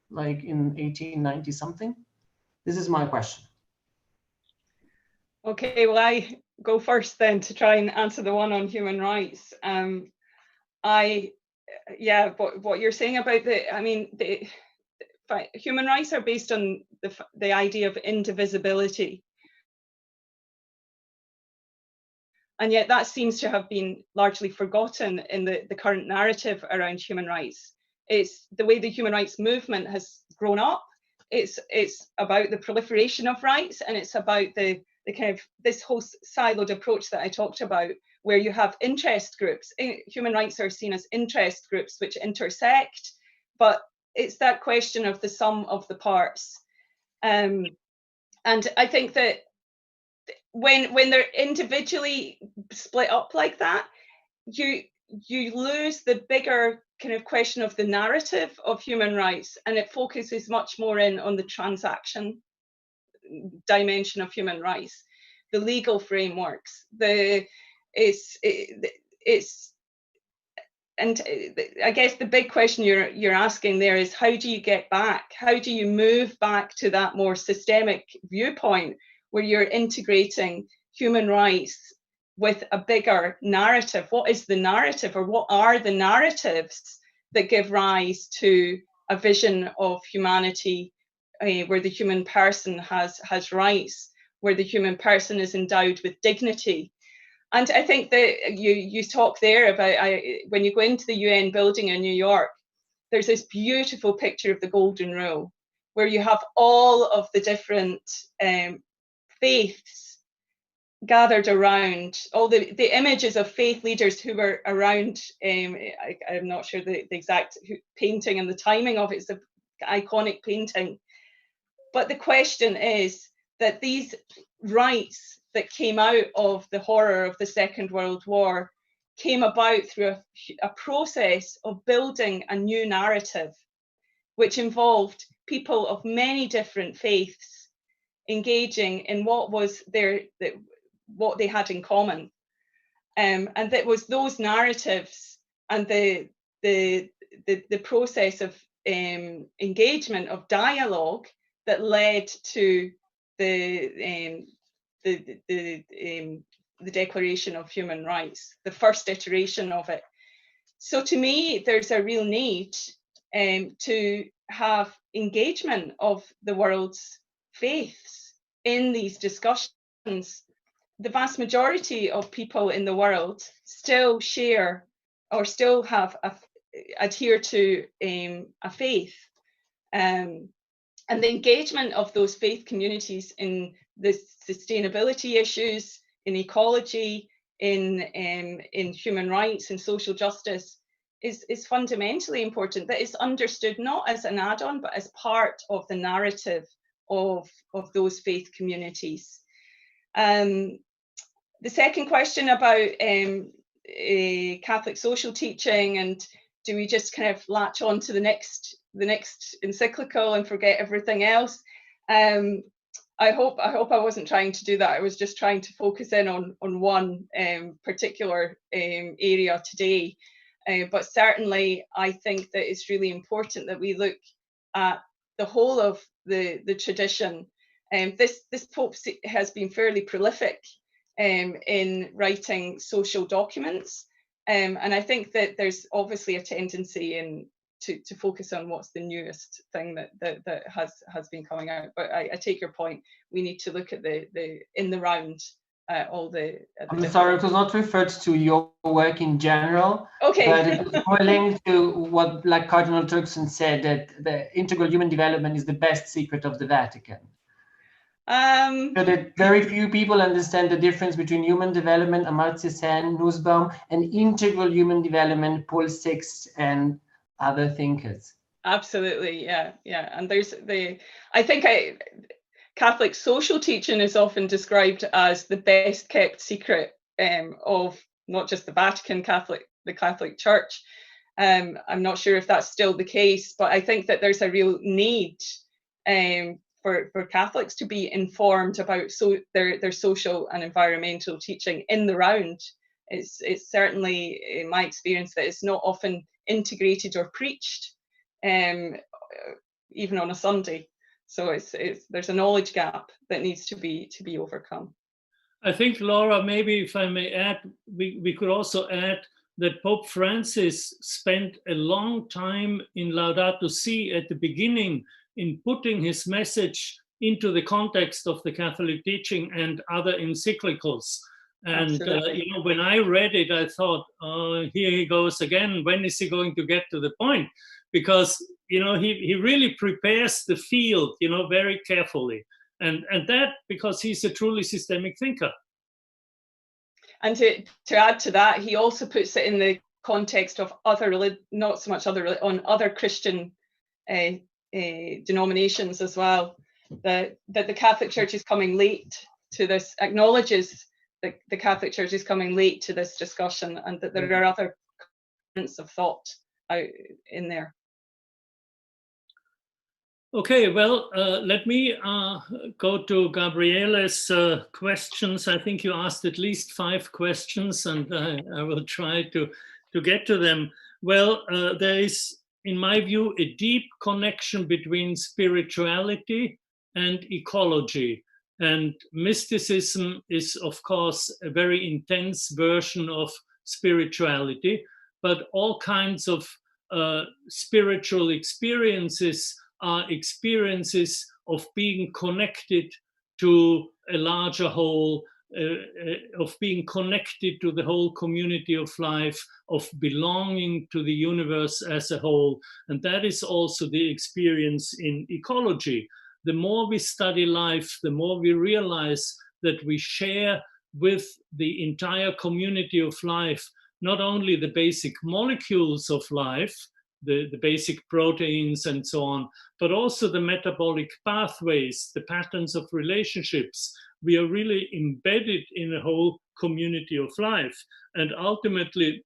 like in 1890 something? This is my question. Okay, well, I go first then to try and answer the one on human rights. Yeah, what you're saying about human rights are based on the idea of indivisibility. And yet that seems to have been largely forgotten in the current narrative around human rights. It's the way the human rights movement has grown up. It's about the proliferation of rights, and it's about the kind of this whole siloed approach that I talked about, where you have interest groups. Human rights are seen as interest groups which intersect, but it's that question of the sum of the parts. And I think that when they're individually split up like that, you lose the bigger kind of question of the narrative of human rights, and it focuses much more in on the transaction dimension of human rights, the legal frameworks, and I guess the big question you're asking there is, how do you get back? How do you move back to that more systemic viewpoint where you're integrating human rights with a bigger narrative? What is the narrative, or what are the narratives that give rise to a vision of humanity where the human person has rights, where the human person is endowed with dignity? And I think that you talk there about when you go into the UN building in New York, there's this beautiful picture of the Golden Rule, where you have all of the different faiths gathered around, all the images of faith leaders who were around. I'm not sure the exact painting and the timing of it. It's an iconic painting. But the question is that these rights that came out of the horror of the Second World War came about through a process of building a new narrative, which involved people of many different faiths engaging in what was what they had in common, and that was those narratives and the process of engagement, of dialogue, that led to the Declaration of Human Rights, the first iteration of it. So to me, there's a real need to have engagement of the world's faiths in these discussions. The vast majority of people in the world still share or still have adhere to a faith. And the engagement of those faith communities in the sustainability issues, in ecology, in human rights and social justice is fundamentally important, that it's understood not as an add-on, but as part of the narrative of those faith communities. The second question about Catholic social teaching, and do we just kind of latch on to the next encyclical and forget everything else? I hope I wasn't trying to do that. I was just trying to focus in on one particular area today. But certainly, I think that it's really important that we look at the whole of the tradition. This Pope has been fairly prolific in writing social documents, and I think that there's obviously a tendency to focus on what's the newest thing that has been coming out. But I take your point. We need to look at the in the round. I'm sorry, it was not referred to your work in general, okay. But it was more linked to what, like Cardinal Turkson said, that the integral human development is the best secret of the Vatican. So that very few people understand the difference between human development, Amartya Sen, Nussbaum, and integral human development, Paul VI, and other thinkers. Absolutely, yeah. And I think Catholic social teaching is often described as the best kept secret of not just the Vatican, the Catholic Church. I'm not sure if that's still the case, but I think that there's a real need for Catholics to be informed about their social and environmental teaching in the round. It's certainly, in my experience, that it's not often integrated or preached, even on a Sunday. So there's a knowledge gap that needs to be overcome. I think, Laura, maybe if I may add, we could also add that Pope Francis spent a long time in Laudato Si at the beginning in putting his message into the context of the Catholic teaching and other encyclicals. And when I read it, I thought, oh, here he goes again. When is he going to get to the point? Because he really prepares the field, very carefully, and that because he's a truly systemic thinker. And to add to that, he also puts it in the context of not so much other Christian denominations as well. That the Catholic Church is coming late to this, acknowledges that the Catholic Church is coming late to this discussion, and that there are other currents of thought out in there. Okay, well, let me go to Gabriele's questions. I think you asked at least 5 questions, and I will try to get to them. Well, there is, in my view, a deep connection between spirituality and ecology. And mysticism is, of course, a very intense version of spirituality, but all kinds of spiritual experiences are experiences of being connected to a larger whole, of being connected to the whole community of life, of belonging to the universe as a whole. And that is also the experience in ecology. The more we study life, the more we realize that we share with the entire community of life, not only the basic molecules of life, the basic proteins and so on, but also the metabolic pathways, the patterns of relationships. We are really embedded in a whole community of life. And ultimately,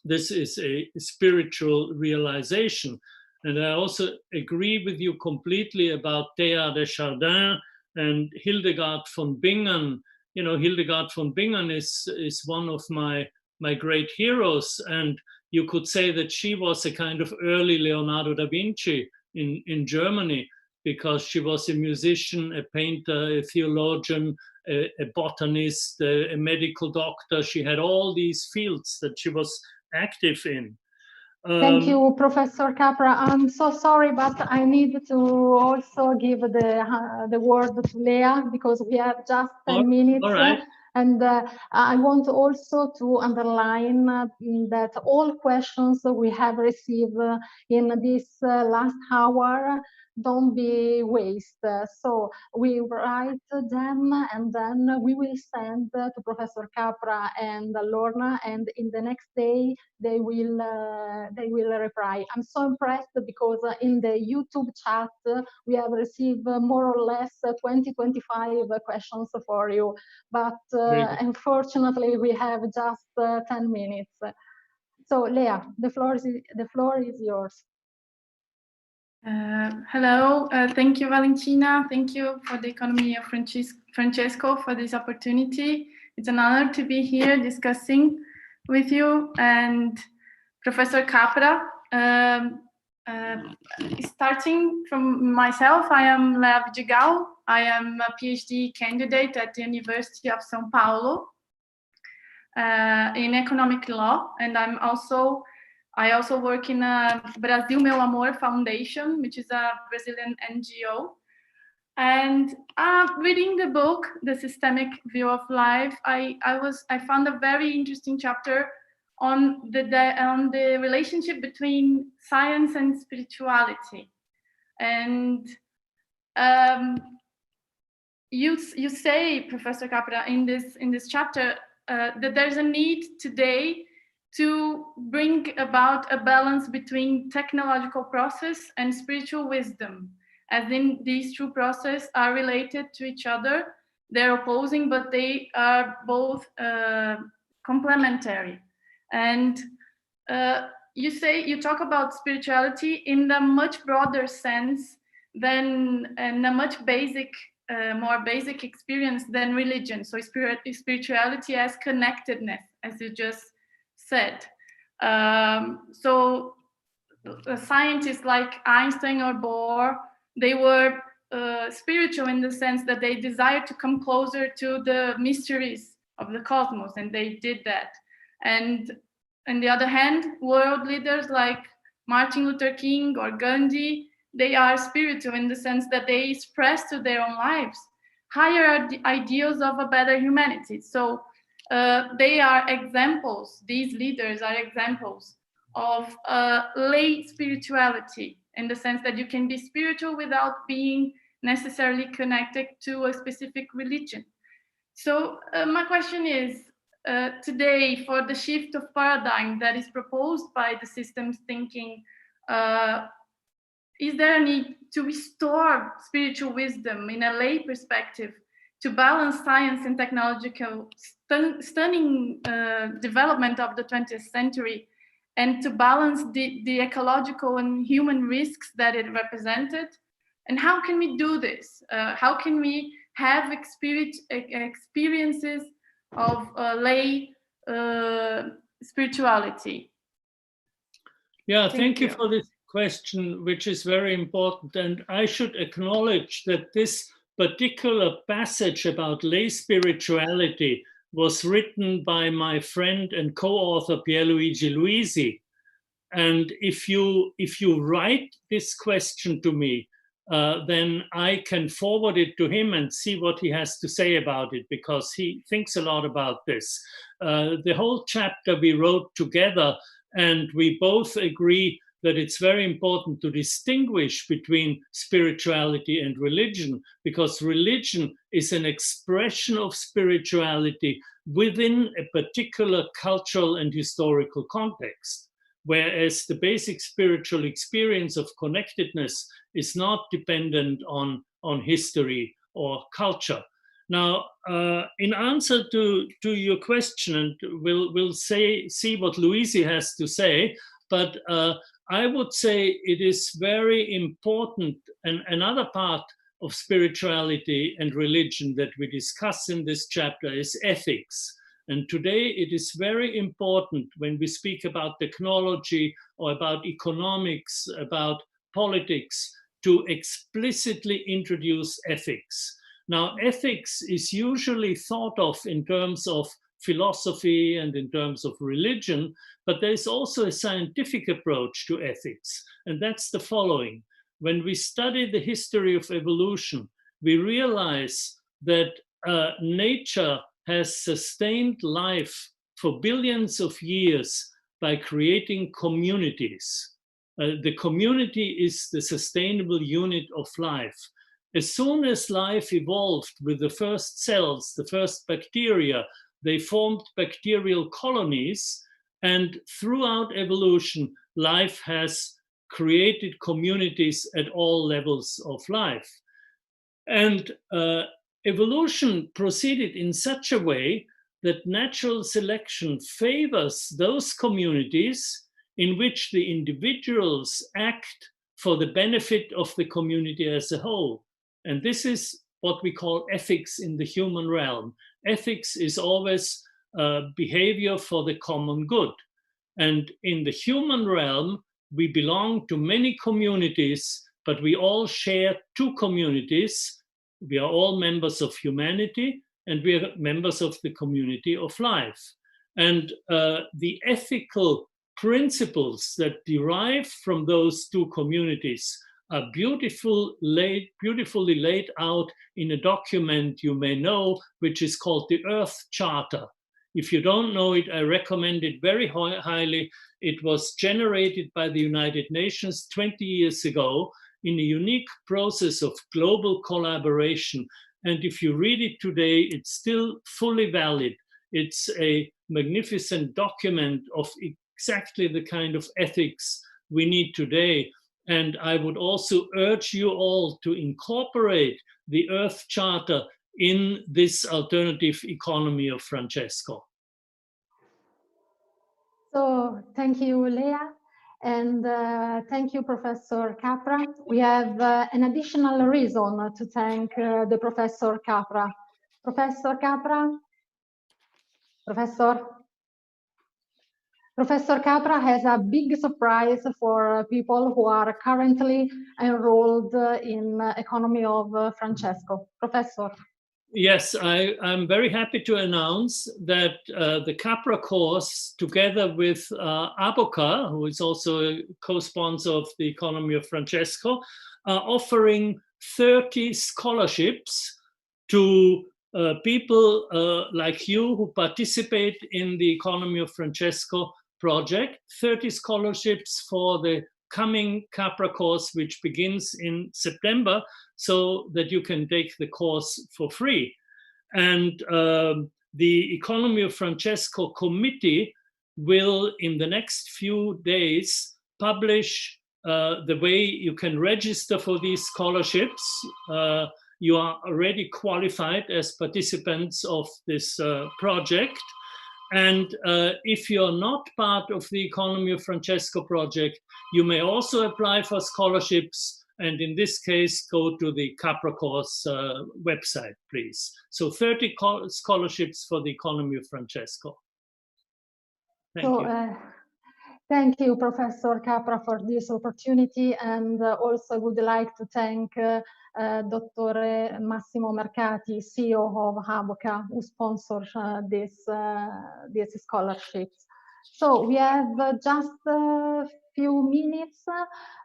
this is a spiritual realization. And I also agree with you completely about Teilhard de Chardin and Hildegard von Bingen. Hildegard von Bingen is one of my great heroes. And you could say that she was a kind of early Leonardo da Vinci in Germany, because she was a musician, a painter, a theologian, a botanist, a medical doctor. She had all these fields that she was active in. Thank you, Professor Capra. I'm so sorry, but I need to also give the word to Lea, because we have just 10 minutes. All right. And I want also to underline that all questions we have received in this last hour don't be wasted. So we write them and then we will send to Professor Capra and Lorna, and in the next day they will reply. I'm so impressed because in the YouTube chat we have received more or less 20-25 questions for you, but unfortunately we have just 10 minutes. So Lea, the floor is yours. Hello, thank you, Valentina. Thank you for the Economy of Francesco for this opportunity. It's an honor to be here discussing with you and Professor Capra. Starting from myself, I am Lea Vidigal. I am a PhD candidate at the University of São Paulo in economic law, and I also work in a Brasil Meu Amor Foundation, which is a Brazilian NGO. And reading the book, The Systemic View of Life, I found a very interesting chapter on the relationship between science and spirituality. And you say, Professor Capra, in this chapter that there's a need today to bring about a balance between technological process and spiritual wisdom, as in these two processes are related to each other. They're opposing, but they are both complementary. And you talk about spirituality in a much broader sense than in a much more basic experience than religion. So spirituality as connectedness, as you just said. So scientists like Einstein or Bohr, they were spiritual in the sense that they desired to come closer to the mysteries of the cosmos, and they did that. And on the other hand, world leaders like Martin Luther King or Gandhi, they are spiritual in the sense that they express to their own lives higher ideals of a better humanity. So they are examples, these leaders are examples of lay spirituality, in the sense that you can be spiritual without being necessarily connected to a specific religion. So my question is, today, for the shift of paradigm that is proposed by the systems thinking, is there a need to restore spiritual wisdom in a lay perspective to balance science and technological stunning development of the 20th century, and to balance the ecological and human risks that it represented? And how can we do this? How can we have experiences of lay spirituality? Yeah, thank you for this question, which is very important. And I should acknowledge that this particular passage about lay spirituality was written by my friend and co-author Pierluigi Luisi. And if you write this question to me, then I can forward it to him and see what he has to say about it, because he thinks a lot about this. The whole chapter we wrote together, and we both agree that it's very important to distinguish between spirituality and religion, because religion is an expression of spirituality within a particular cultural and historical context, whereas the basic spiritual experience of connectedness is not dependent on history or culture. Now, in answer to your question, and we'll see what Luisi has to say, but I would say it is very important, and another part of spirituality and religion that we discuss in this chapter is ethics. And today it is very important when we speak about technology or about economics, about politics, to explicitly introduce ethics. Now, ethics is usually thought of in terms of philosophy and in terms of religion, but there is also a scientific approach to ethics, and that's the following. When we study the history of evolution, we realize that nature has sustained life for billions of years by creating communities. The community is the sustainable unit of life. As soon as life evolved with the first cells, the first bacteria, they formed bacterial colonies, and throughout evolution, life has created communities at all levels of life. And evolution proceeded in such a way that natural selection favors those communities in which the individuals act for the benefit of the community as a whole. And this is what we call ethics in the human realm. Ethics is always behavior for the common good. And in the human realm, we belong to many communities, but we all share two communities. We are all members of humanity, and we are members of the community of life. And the ethical principles that derive from those two communities are beautifully laid out in a document you may know, which is called the Earth Charter. If you don't know it, I recommend it very highly. It was generated by the United Nations 20 years ago in a unique process of global collaboration. And if you read it today, it's still fully valid. It's a magnificent document of exactly the kind of ethics we need today. And I would also urge you all to incorporate the Earth Charter in this alternative economy of Francesco. So thank you, Leah, and thank you, Professor Capra. We have an additional reason to thank the Professor Capra. Professor Capra, Professor Capra has a big surprise for people who are currently enrolled in Economy of Francesco. Professor. Yes, I'm very happy to announce that the Capra course, together with Aboca, who is also a co-sponsor of the Economy of Francesco, are offering 30 scholarships to people like you who participate in the Economy of Francesco project, 30 scholarships for the coming Capra course, which begins in September, so that you can take the course for free. And the Economy of Francesco committee will, in the next few days, publish the way you can register for these scholarships. You are already qualified as participants of this project. And if you're not part of the Economy of Francesco project, you may also apply for scholarships. And in this case, go to the Capra course website, please. So 30 scholarships for the Economy of Francesco. Thank you. Thank you, Professor Capra, for this opportunity. And also I would like to thank Dr. Massimo Mercati, CEO of Aboca, who sponsored these scholarships. So we have just a few minutes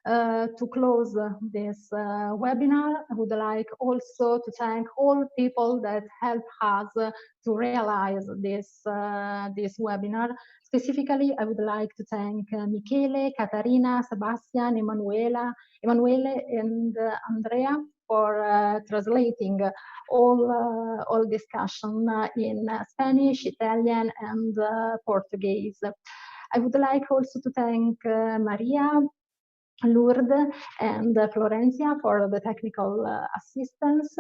to close this webinar. I would like also to thank all people that helped us to realize this webinar. Specifically, I would like to thank Michele, Catarina, Sebastian, Emanuele, and Andrea for translating all discussion in Spanish, Italian, and Portuguese. I would like also to thank Maria, Lourdes, and Florencia for the technical assistance,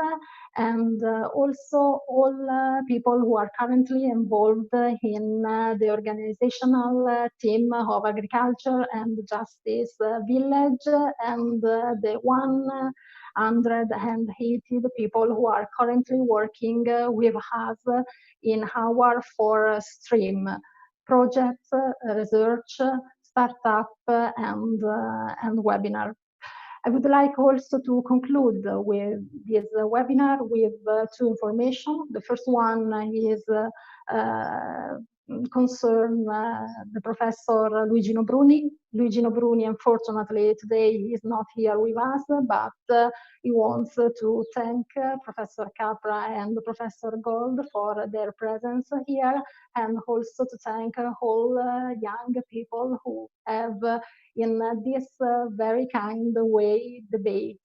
and also all people who are currently involved in the organizational team of Agriculture and Justice Village, and the 180 people who are currently working with us in our 4 stream projects, research, startup, and webinar. I would like also to conclude with this webinar with 2 information. The first one is concern the Professor Luigino Bruni. Luigino Bruni, unfortunately, today is not here with us, but he wants to thank Professor Capra and Professor Gold for their presence here, and also to thank all young people who have, in this very kind way, debate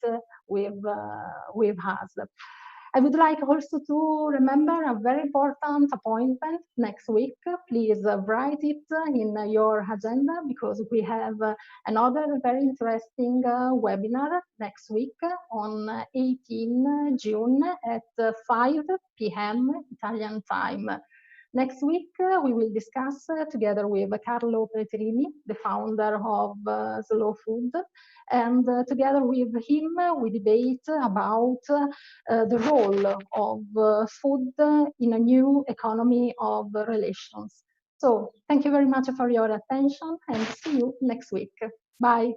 with us. I would like also to remember a very important appointment next week. Please write it in your agenda, because we have another very interesting webinar next week on 18 June at 5 p.m. Italian time. Next week, we will discuss together with Carlo Petrini, the founder of Slow Food, and together with him, we debate about the role of food in a new economy of relations. So thank you very much for your attention, and see you next week. Bye.